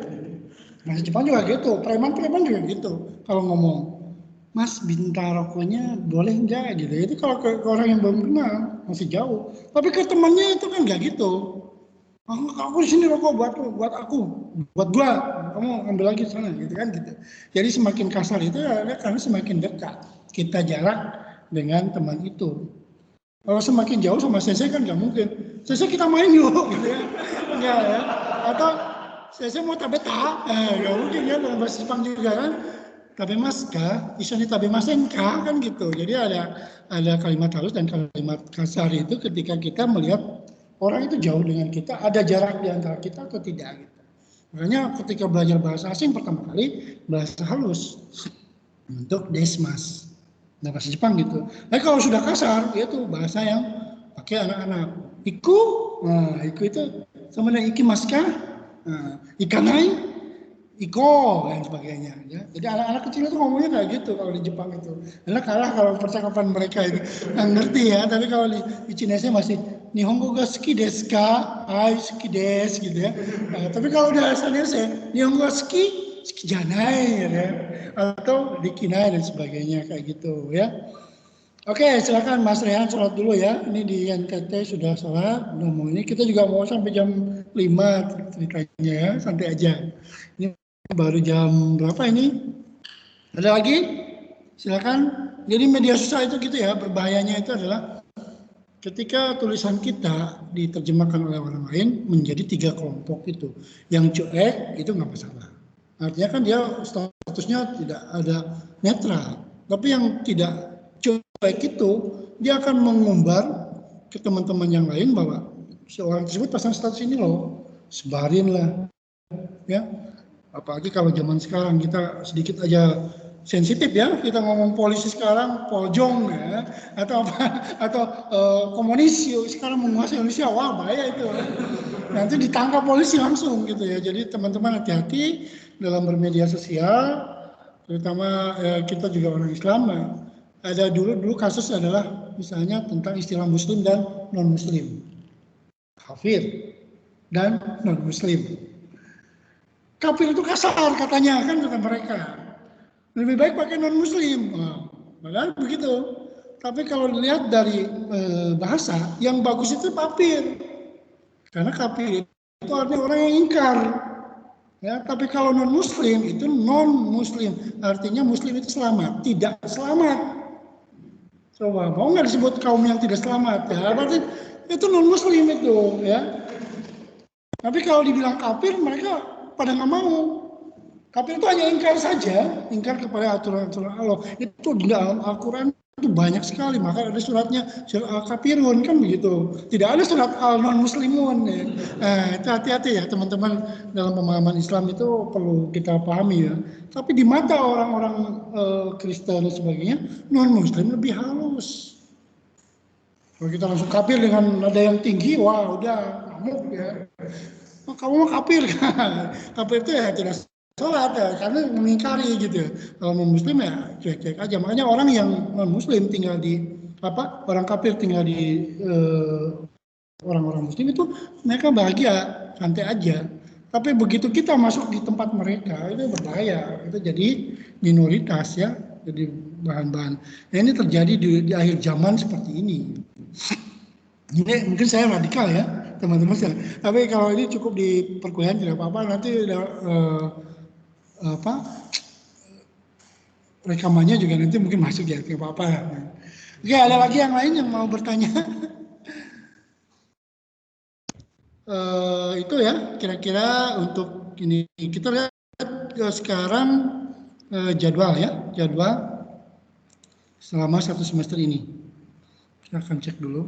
Masih Jepang juga gitu. Preman-preman juga gitu kalau ngomong. Mas minta rokoknya boleh enggak gitu. Itu kalau ke orang yang belum kenal masih jauh. Tapi ke temannya itu kan enggak gitu. Aku di sini rokok buat aku, buat gua. Kamu ambil lagi sana gitu kan gitu. Jadi semakin kasar itu ya karena semakin dekat kita jarak dengan teman itu. Kalau semakin jauh sama Sese kan nggak mungkin. Sese kita main yuk gitu ya. Enggak ya. Atau Sese mau tabeta, nggak mungkin ya dalam bahasa Jepang juga kan. Tabemas ka, isoni tabemasen ka kan gitu. Jadi ada kalimat halus dan kalimat kasar itu ketika kita melihat orang itu jauh dengan kita, ada jarak di antara kita atau tidak gitu. Makanya ketika belajar bahasa asing pertama kali bahasa halus untuk desmas. Nah, bahasa Jepang gitu. Tapi kalau sudah kasar, itu bahasa yang pakai anak-anak. Iku, nah iku itu sama dengan ikimaska, nah, ikanai, Iko dan sebagainya ya. Jadi anak-anak kecil itu ngomongnya kayak gitu kalau di Jepang itu. Karena kalah kalau percakapan mereka itu nggak ngerti ya. Tapi kalau di Chinese masih Nihongo ga suki desu ka? Ai suki desu gitu ya. Nah, tapi kalau udah Sanese Nihongo ga suki janai ya. Atau dikinai dan sebagainya kayak gitu ya. Oke, silakan Mas Rehan sholat dulu ya. Ini di NKT sudah sholat. Udah mau ini kita juga mau sampai jam 5 ceritanya ya. Santai aja. Ini baru jam berapa ini? Ada lagi? Silakan. Jadi media sosial itu gitu ya, berbahayanya itu adalah ketika tulisan kita diterjemahkan oleh orang lain menjadi 3 kelompok itu. Yang cuek itu nggak masalah. Artinya kan dia statusnya tidak ada netral. Tapi yang tidak cuek itu, dia akan mengumbar ke teman-teman yang lain bahwa seorang tersebut pasang status ini loh, sebarin lah. Ya, apalagi kalau zaman sekarang kita sedikit aja sensitif ya, kita ngomong polisi sekarang poljong ya, atau apa, atau komunis sekarang menguasai Indonesia, wah bahaya itu, nanti ditangkap polisi langsung gitu ya. Jadi teman-teman hati-hati dalam bermedia sosial, terutama kita juga orang Islam. Ada dulu kasus adalah misalnya tentang istilah Muslim dan non Muslim, kafir dan non Muslim. Kafir itu kasar katanya kan kata mereka. Lebih baik pakai non muslim. Padahal begitu. Tapi kalau dilihat dari bahasa yang bagus itu kafir. Karena kafir itu artinya orang yang ingkar. Ya, tapi kalau non muslim itu non muslim. Artinya muslim itu selamat, tidak selamat. Coba mau nggak disebut kaum yang tidak selamat ya? Berarti itu non muslim itu ya. Tapi kalau dibilang kafir mereka pada nggak mau. Kafir itu hanya ingkar saja, ingkar kepada aturan-aturan Allah. Itu di dalam Al-Quran itu banyak sekali. Maka ada suratnya surat Al-Kafirun kan begitu. Tidak ada surat Al-Non-Muslimun. Ya. Itu hati-hati ya teman-teman, dalam pemahaman Islam itu perlu kita pahami ya. Tapi di mata orang-orang Kristen dan sebagainya, non-Muslim lebih halus. Kalau kita langsung kafir dengan nada yang tinggi, wah udah ngamuk ya. Kamu mau kafir kan? Kafir itu ya tidak sholat ya, karena mengingkari gitu ya. Kalau non muslim ya cuek-cuek aja. Makanya orang yang non muslim tinggal di orang kafir tinggal di orang-orang muslim itu mereka bahagia, santai aja. Tapi begitu kita masuk di tempat mereka itu berbahaya. Itu jadi minoritas ya, jadi bahan-bahan. Nah, ini terjadi di akhir zaman seperti ini. Ini mungkin saya radikal ya teman-teman. Tapi kalau ini cukup di perkuliahan tidak apa-apa. Nanti rekamannya juga nanti mungkin masuk ya, tidak apa-apa. Oke, ada lagi yang lain yang mau bertanya? Itu ya kira-kira untuk ini. Kita lihat sekarang jadwal ya, jadwal selama 1 semester ini. Kita akan cek dulu.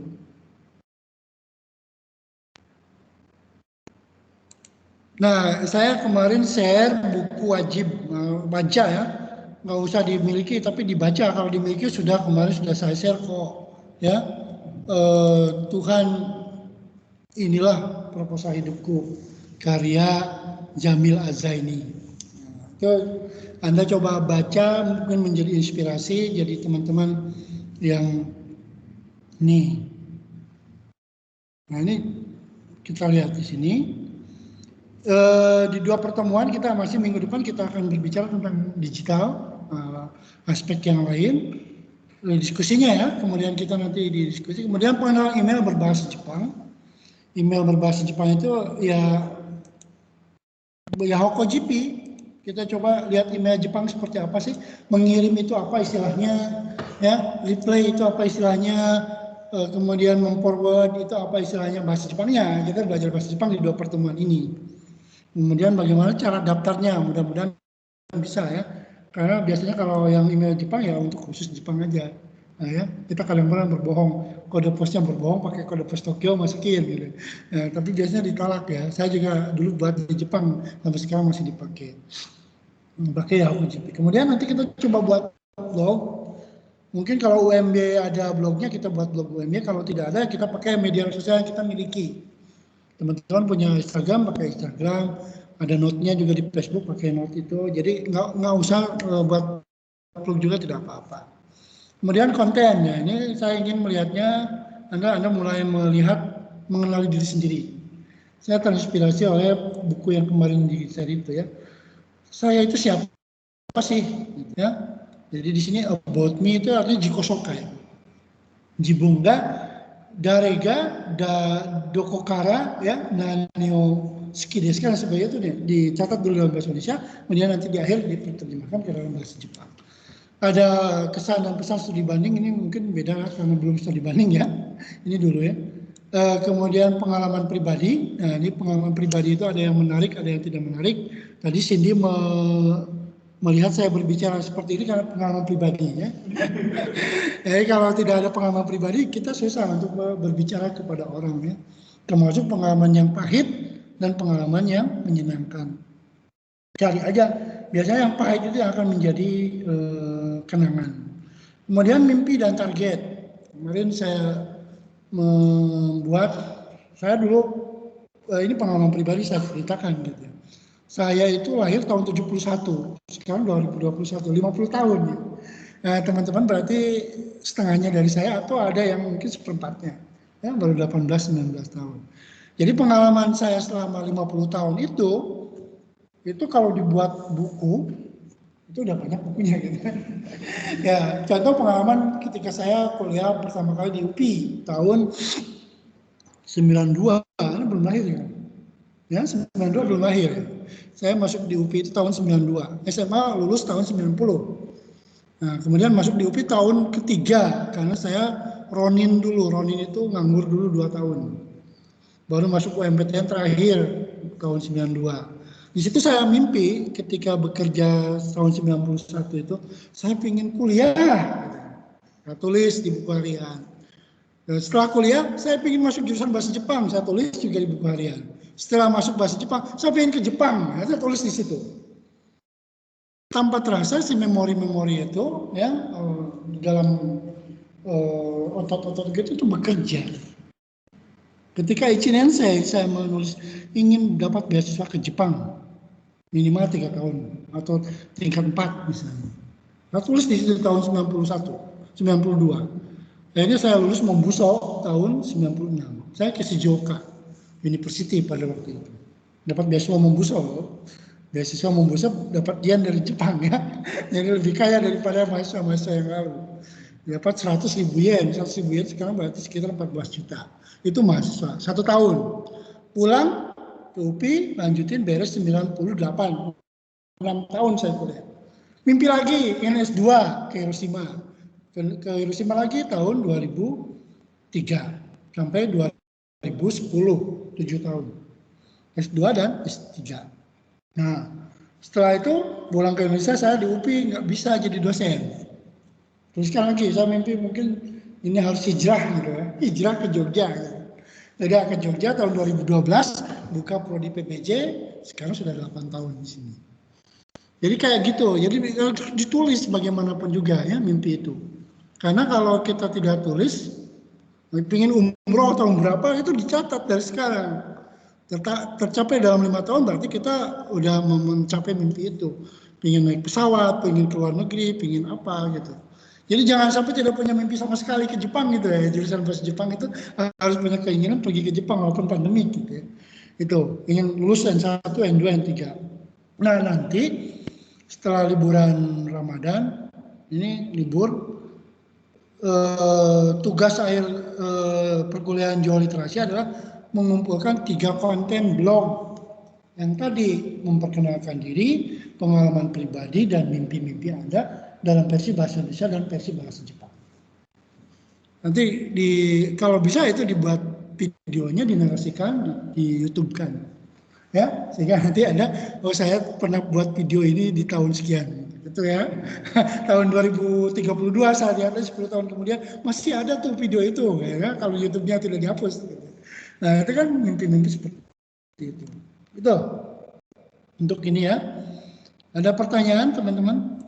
Nah, saya kemarin share buku wajib baca ya, nggak usah dimiliki tapi dibaca. Kalau dimiliki kemarin sudah saya share kok ya, Tuhan inilah proposal hidupku, karya Jamil Azaini. Itu Anda coba baca, mungkin menjadi inspirasi, jadi teman-teman yang nih. Nah ini kita lihat di sini. Di 2 pertemuan kita masih minggu depan kita akan berbicara tentang digital, aspek yang lain, diskusinya ya. Kemudian kita nanti didiskusi. Kemudian pengenalan email berbahasa Jepang. Email berbahasa Jepang itu ya Hokojipi. Kita coba lihat email Jepang seperti apa sih, mengirim itu apa istilahnya, ya, reply itu apa istilahnya, kemudian memforward itu apa istilahnya bahasa Jepangnya. Kita belajar bahasa Jepang di 2 pertemuan ini. Kemudian bagaimana cara daftarnya, mudah-mudahan bisa ya. Karena biasanya kalau yang email Jepang ya untuk khusus Jepang aja. Nah, ya, kita kadang-kadang berbohong, kode posnya berbohong pakai kode pos Tokyo masukin gitu. Tapi biasanya ditolak ya. Saya juga dulu buat di Jepang sampai sekarang masih dipakai. Pakai Hokojipi. Kemudian nanti kita coba buat blog. Mungkin kalau UMB ada blognya kita buat blog UMB. Kalau tidak ada kita pakai media sosial yang kita miliki. Teman-teman punya Instagram pakai Instagram. Ada note-nya juga di Facebook pakai note itu. Jadi nggak usah buat blog juga tidak apa-apa. Kemudian konten, ya ini saya ingin melihatnya, Anda mulai melihat, mengenali diri sendiri. Saya terinspirasi oleh buku yang kemarin di seri itu ya. Saya itu siapa sih? Ya. Jadi di sini about me itu artinya jikosokai. Jibunga, darega, dokokara, ya, nanio ski desu kan sebagainya itu dicatat dulu dalam bahasa Indonesia, kemudian nanti di akhir diterjemahkan ke dalam bahasa Jepang. Ada kesan dan pesan studi banding, ini mungkin beda karena belum studi banding ya. Ini dulu ya. Kemudian pengalaman pribadi. Nah ini pengalaman pribadi itu ada yang menarik, ada yang tidak menarik. Tadi Cindy melihat saya berbicara seperti ini karena pengalaman pribadi ya. Jadi kalau tidak ada pengalaman pribadi, kita susah untuk berbicara kepada orang ya. Termasuk pengalaman yang pahit dan pengalaman yang menyenangkan. Cari aja. Biasanya yang pahit itu yang akan menjadi kenangan. Kemudian mimpi dan target. Kemarin saya membuat, saya dulu ini pengalaman pribadi saya ceritakan gitu. Saya itu lahir tahun 71, sekarang 2021, 50 tahun ya. Nah, teman-teman berarti setengahnya dari saya atau ada yang mungkin seperempatnya. Ya, baru 18-19 tahun. Jadi pengalaman saya selama 50 tahun itu kalau dibuat buku, itu udah banyak bukunya gitu. Ya, contoh pengalaman ketika saya kuliah pertama kali di UPI tahun 92, ini belum lahir ya. Ya, 92 belum lahir. Saya masuk di UPI itu tahun 92. SMA lulus tahun 90. Nah, kemudian masuk di UPI tahun ketiga karena saya Ronin dulu. Ronin itu nganggur dulu 2 tahun. Baru masuk UMPTN terakhir tahun 92. Di situ saya mimpi ketika bekerja tahun 91 itu, saya ingin kuliah. Saya tulis di buku harian. Setelah kuliah, saya ingin masuk jurusan bahasa Jepang. Saya tulis juga di buku harian. Setelah masuk bahasa Jepang, saya ingin ke Jepang. Saya tulis di situ. Tanpa terasa si memori-memori itu, ya, dalam otot-otot gitu itu bekerja. Ketika Ichinensei saya menulis ingin dapat beasiswa ke Jepang minimal 3 tahun atau tingkat 4 misalnya. Saya tulis di situ tahun 91, 92. Akhirnya saya lulus Mombuso tahun 96. Saya ke Shizuoka University pada waktu itu. Dapat beasiswa Mombuso. Beasiswa Mombuso dapat yen dari Jepang ya. Jadi lebih kaya daripada mahasiswa-mahasiswa yang lalu. Dapat 100.000 yen. 100.000 yen sekarang berarti sekitar 14 juta. Itu mahasiswa, 1 tahun. Pulang ke UPI, lanjutin beres 98. 6 tahun saya kuliah. Mimpi lagi, S2 ke Hiroshima. Ke Hiroshima lagi tahun 2003. Sampai 2010, 7 tahun. S2 dan S3. Nah, setelah itu pulang ke Indonesia, saya di UPI nggak bisa jadi dosen. Teruskan lagi, saya mimpi mungkin ini harus hijrah gitu ya. Hijrah ke Jogja gitu. Jadi ke Jogja tahun 2012 buka prodi PPJ, sekarang sudah 8 tahun di sini. Jadi kayak gitu, jadi ditulis bagaimanapun juga ya mimpi itu. Karena kalau kita tidak tulis, Pengen umroh tahun berapa itu dicatat dari sekarang. Tercapai dalam 5 tahun berarti kita udah mencapai mimpi itu. Pengen naik pesawat, pengen ke luar negeri, pengen apa gitu. Jadi jangan sampai tidak punya mimpi sama sekali ke Jepang gitu ya. Jurusan bahasa Jepang itu harus punya keinginan pergi ke Jepang walaupun pandemi gitu ya. Itu ingin lulus N1, N2, N3. Nah nanti setelah liburan Ramadan ini libur, tugas akhir perkuliahan Jawa Literasi adalah mengumpulkan 3 konten blog yang tadi memperkenalkan diri, pengalaman pribadi dan mimpi-mimpi Anda dalam versi bahasa Indonesia dan versi bahasa Jepang. Nanti kalau bisa itu dibuat videonya, dinarasikan, di YouTube kan, ya sehingga nanti ada, oh saya pernah buat video ini di tahun sekian. Gitu ya. Tahun 2032 saat diambil 10 tahun kemudian masih ada tuh video itu ya, kalau YouTube-nya tidak dihapus gitu. Nah itu kan mimpi-mimpi seperti itu. Itu untuk ini ya. Ada pertanyaan teman-teman?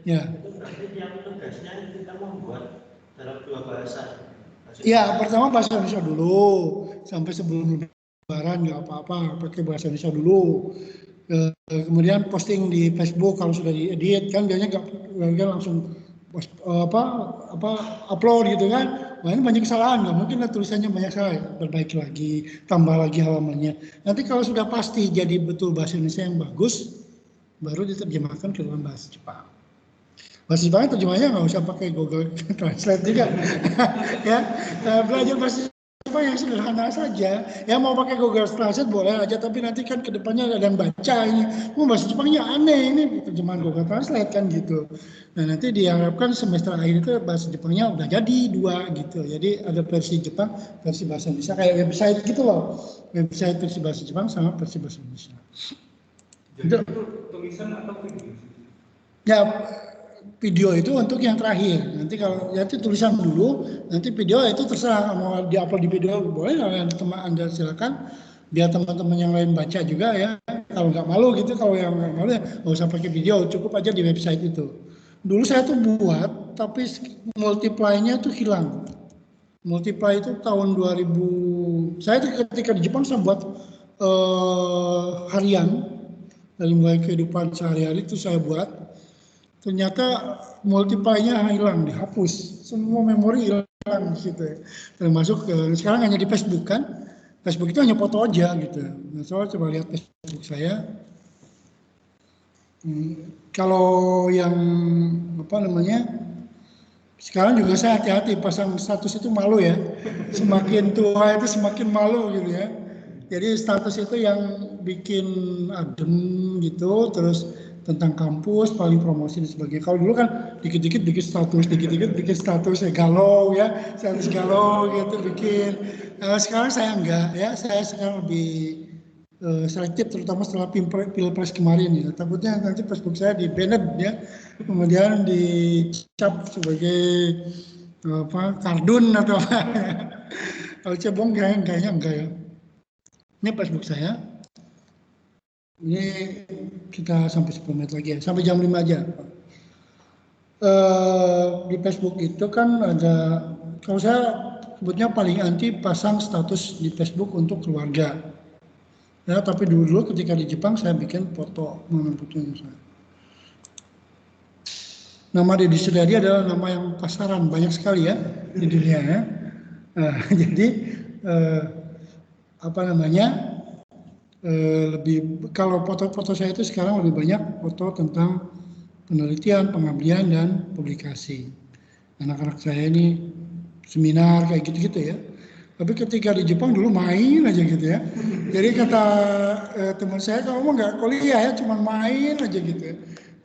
Ya. Itu berarti yang tugasnya kita membuat dalam 2 bahasa. Ya, pertama bahasa Indonesia dulu sampai sebelum Lebaran nggak apa-apa, pakai bahasa Indonesia dulu. Kemudian posting di Facebook kalau sudah diedit kan biasanya nggak langsung upload gitu kan. Wah ini banyak kesalahan, nggak mungkin lah tulisannya banyak salah, perbaiki lagi, tambah lagi halamannya. Nanti kalau sudah pasti jadi betul bahasa Indonesia yang bagus, baru diterjemahkan ke dalam bahasa Jepang. Bahasa Jepang terjemahnya nggak usah pakai Google Translate juga, ya. Belajar bahasa Jepang yang sederhana saja. Ya mau pakai Google Translate boleh aja, tapi nanti kan kedepannya ada yang baca ini, bahasa Jepangnya aneh ini terjemahan Google Translate kan gitu. Nah nanti diharapkan semester akhir itu bahasa Jepangnya udah jadi 2 gitu. Jadi ada versi Jepang, versi bahasa Indonesia kayak website gitu loh, website versi bahasa Jepang sama versi bahasa Indonesia. Jadi itu tulisan atau video? Ya. Video itu untuk yang terakhir. Nanti kalau itu tulisan dulu, nanti video itu terserah mau diupload di video boleh, yang teman Anda silakan. Biar teman-teman yang lain baca juga ya. Kalau nggak malu gitu, kalau yang nggak malu ya nggak usah pakai video, cukup aja di website itu. Dulu saya tuh buat, tapi multiply-nya tuh hilang. Multiply itu tahun 2000. Saya tuh ketika di Jepang saya buat harian dari mulai kehidupan sehari-hari itu saya buat. Ternyata multiply-nya hilang, dihapus, semua memori hilang di situ ya. Termasuk sekarang hanya di Facebook kan, Facebook itu hanya foto aja gitu. Nah, coba lihat Facebook saya. Kalau yang sekarang juga saya hati-hati pasang status itu malu ya. Semakin tua itu semakin malu gitu ya. Jadi status itu yang bikin adem gitu, terus tentang kampus, paling promosi dan sebagainya. Kalau dulu kan dikit-dikit bikin status, dikit-dikit bikin status galau ya, status galau gitu bikin. Sekarang saya enggak ya, saya sekarang lebih selektif, terutama setelah pilpres kemarin ya. Takutnya nanti Facebook saya di-banned ya, kemudian dicap sebagai kardun atau apa. Kalau cebong kayaknya enggak ya. Ini Facebook saya. Ini kita sampai 10 menit lagi ya, sampai jam 5 aja. Di Facebook itu kan ada, kalau saya sebutnya paling anti pasang status di Facebook untuk keluarga. Ya, tapi dulu ketika di Jepang saya bikin foto fotonya saya. Nama Deddy Suryadi adalah nama yang pasaran banyak sekali ya di dunia ya. Jadi lebih, kalau foto-foto saya itu sekarang lebih banyak foto tentang penelitian, pengabdian dan publikasi. Anak-anak saya ini seminar kayak gitu-gitu ya. Tapi ketika di Jepang dulu main aja gitu ya. Jadi kata teman saya, kamu nggak kuliah ya, cuma main aja gitu ya.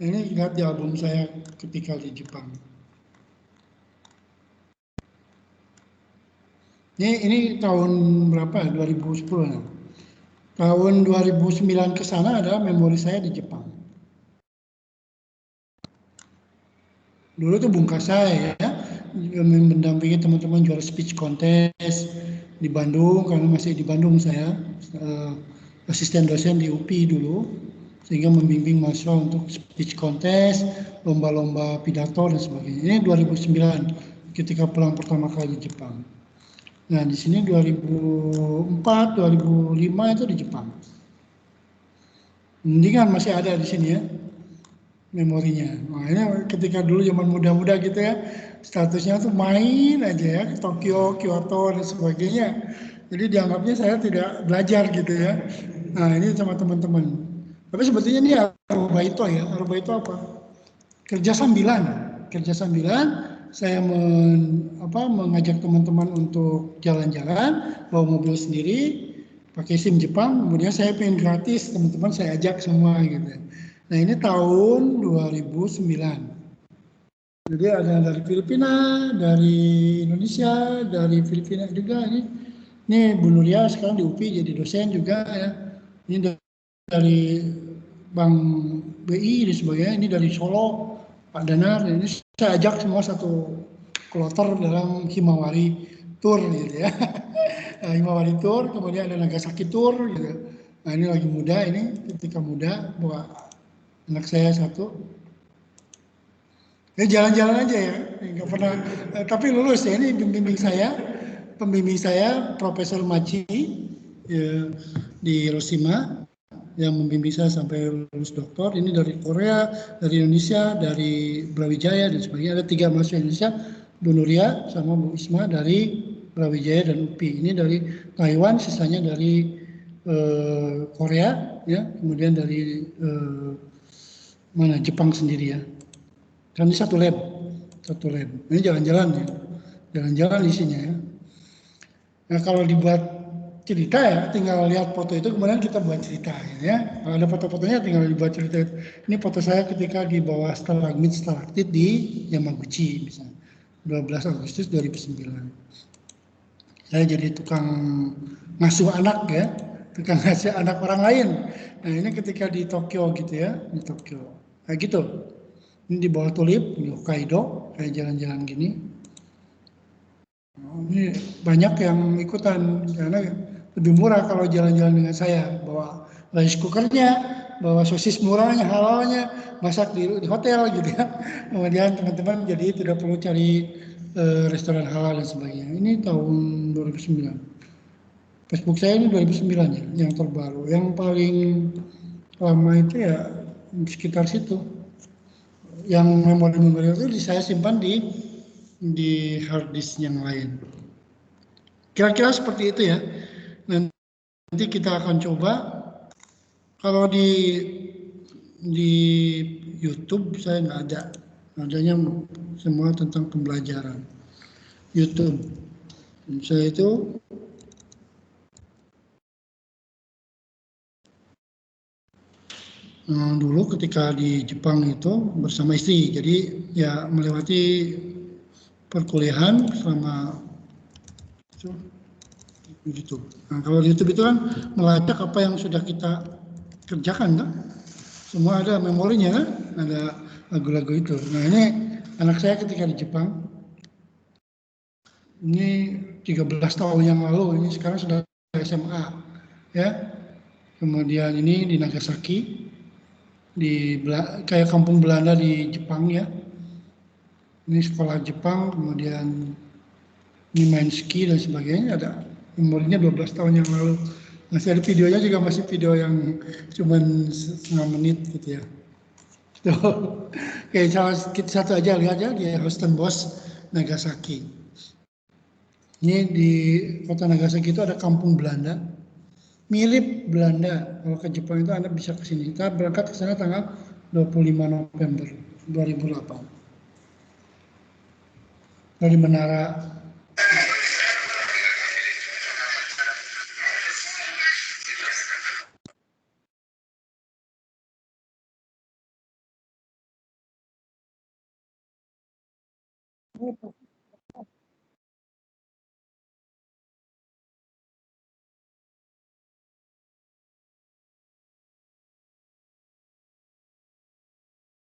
Nah, ini lihat di album saya ketika di Jepang. Ini tahun berapa? 2010 ya. Tahun 2009 ke sana adalah memori saya di Jepang. Dulu itu bungkas saya ya, mendampingi teman-teman juara speech contest di Bandung, karena masih di Bandung saya, asisten dosen di UPI dulu, sehingga membimbing mahasiswa untuk speech contest, lomba-lomba pidato dan sebagainya. Ini 2009 ketika pulang pertama kali di Jepang. Nah, di sini 2004, 2005 itu di Jepang. Mendingan masih ada di sini ya memorinya. Nah, ini ketika dulu zaman muda-muda gitu ya, statusnya tuh main aja ya ke Tokyo, Kyoto dan sebagainya. Jadi dianggapnya saya tidak belajar gitu ya. Nah, ini sama teman-teman. Tapi sebetulnya ini arubaito ya. Arubaito apa? Kerja sambilan. Kerja sambilan saya mengajak teman-teman untuk jalan-jalan, bawa mobil sendiri, pakai SIM Jepang, kemudian saya pengen gratis, teman-teman saya ajak semua gitu. Nah ini tahun 2009. Jadi ada dari Filipina, dari Indonesia, dari Filipina juga ini. Ini Bu Nuria sekarang di UPI jadi dosen juga ya. Ini dari Bank BI dan sebagainya, ini dari Solo, Pak Danar, ini saya ajak semua satu kloter dalam Himawari Tour gitu ya. Himawari Tour, kemudian ada Nagasaki Tour gitu. Nah ini lagi muda, ini ketika muda bawa anak saya satu. Ya jalan-jalan aja ya, nggak pernah, tapi lulus ya, ini pembimbing saya Profesor Maci ya, di Hiroshima yang membimbing saya sampai lulus doktor. Ini dari Korea, dari Indonesia, dari Brawijaya dan sebagainya. Ada 3 mahasiswa Indonesia, Bu Nuria sama Bu Isma dari Brawijaya dan UPI. Ini dari Taiwan, sisanya dari Korea, ya, kemudian dari Jepang sendiri ya. Kan ini satu lab. Ini jalan-jalan ya, jalan-jalan isinya ya. Nah kalau dibuat cerita ya, tinggal lihat foto itu kemudian kita buat cerita ya. Kalau ada foto-fotonya tinggal dibuat cerita. Ini foto saya ketika di bawah stalagmit stalaktit di Yamaguchi misalnya, 12 Agustus 2009. Saya jadi tukang ngasuh anak ya, tukang ngasuh anak orang lain. Nah ini ketika di Tokyo gitu ya, di Tokyo. Kayak gitu. Ini di bawah tulip, di Hokkaido, kayak jalan-jalan gini. Ini banyak yang ikutan karena lebih murah kalau jalan-jalan dengan saya, bawa rice cookernya, bawa sosis murahnya, halalnya, masak di hotel gitu ya. Kemudian teman-teman jadi tidak perlu cari restoran halal dan sebagainya. Ini tahun 2009. Facebook saya ini 2009 ya, yang terbaru. Yang paling lama itu ya sekitar situ. Yang memori-memori itu saya simpan di hard disk yang lain. Kira-kira seperti itu ya. Nanti kita akan coba. Kalau di YouTube saya nggak ada. Adanya semua tentang pembelajaran. YouTube. Saya itu dulu ketika di Jepang itu bersama istri. Jadi ya melewati perkuliahan selama itu YouTube. Nah, kalau di YouTube itu kan melacak apa yang sudah kita kerjakan kan. Semua ada memorinya kan, ada lagu-lagu itu. Nah ini anak saya ketika di Jepang, ini 13 tahun yang lalu, ini sekarang sudah SMA, ya. Kemudian ini di Nagasaki, kayak kampung Belanda di Jepang ya. Ini sekolah Jepang, kemudian ini main ski dan sebagainya, ada memorinya 12 tahun yang lalu. Masih ada videonya juga, masih video yang cuman setengah menit gitu ya. Tuh. Oke, satu aja lihat ya di Houston Boss Nagasaki. Ini di kota Nagasaki itu ada kampung Belanda, mirip Belanda. Kalau ke Jepang itu Anda bisa ke sini. Kita berangkat ke sana tanggal 25 November 2008. Dari menara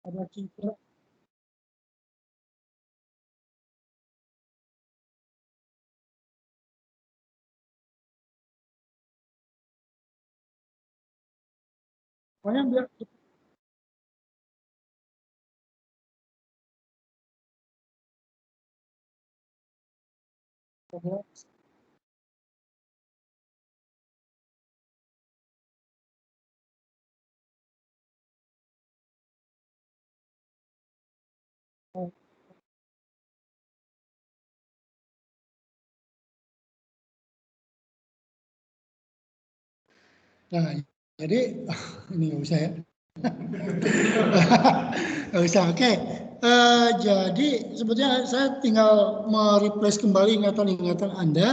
ada kiper. Pokoknya biar kita Nah, jadi ini nggak usah ya. Nggak usah, oke. Jadi sebetulnya saya tinggal mereplace kembali ingatan-ingatan Anda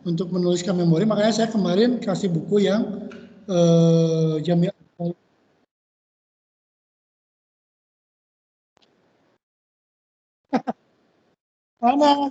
untuk menuliskan memori. Makanya saya kemarin kasih buku yang Jamil. Mana?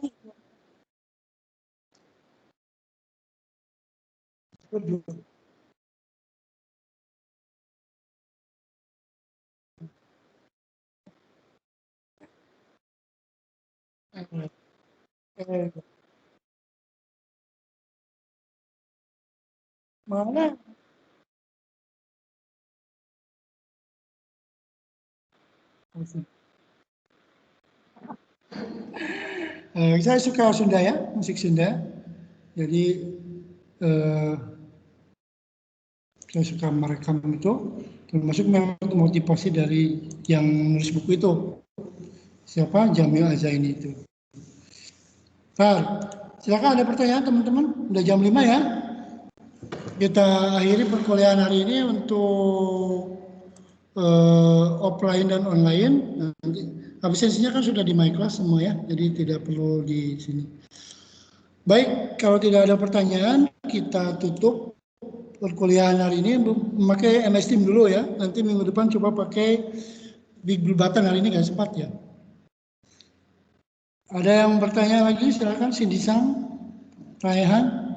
Mana? Saya suka Sunda ya, musik Sunda. Jadi saya suka merekam itu, termasuk memang motivasi dari yang menulis buku itu. Siapa? Jamil Azaini itu. Nah, silakan ada pertanyaan teman-teman. Udah jam 5 ya. Kita akhiri perkuliahan hari ini untuk offline dan online. Nanti absensinya kan sudah di my class semua ya, jadi tidak perlu di sini. Baik, kalau tidak ada pertanyaan, kita tutup perkuliahan hari ini memakai MS Team dulu ya. Nanti minggu depan coba pakai Big Blue Button, hari ini nggak sempat ya. Ada yang bertanya lagi? Silakan Cindy Sang, Raihan.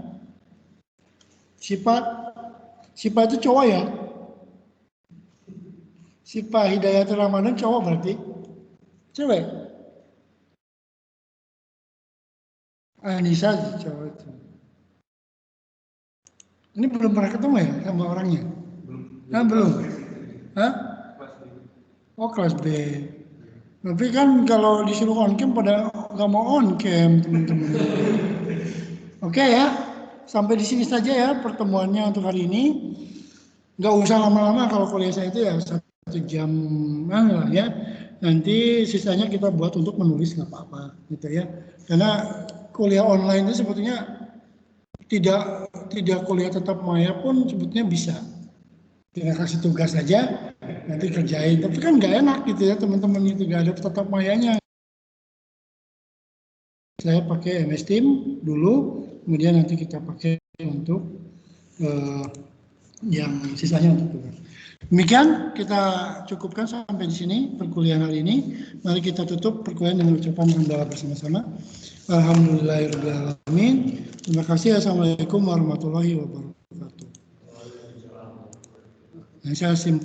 Sipa itu cowok ya? Sipa Hidayatul Ramadan cowok berarti? Cewek? Anissa cowok itu. Ini belum pernah ketemu ya sama orangnya? Belum. Hah? Oh, kelas B. Tapi kan kalau disuruh on cam pada nggak mau on cam, teman-teman. Oke ya, sampai di sini saja ya pertemuannya untuk hari ini. Nggak usah lama-lama, kalau kuliah saya itu ya 1 jam lah ya. Nanti sisanya kita buat untuk menulis nggak apa-apa gitu ya. Karena kuliah online itu sebetulnya tidak kuliah tetap maya pun sebetulnya bisa. Kita kasih tugas aja, nanti kerjain. Tapi kan nggak enak gitu ya teman-teman, itu nggak ada tetap mayanya. Saya pakai MS Team dulu, kemudian nanti kita pakai untuk yang sisanya untuk tugas. Demikian kita cukupkan sampai di sini perkuliahan hari ini. Mari kita tutup perkuliahan dengan ucapan hamdalah bersama-sama. Alhamdulillahirrahmanirrahim. Terima kasih. Assalamualaikum warahmatullahi wabarakatuh. Yang saya simpan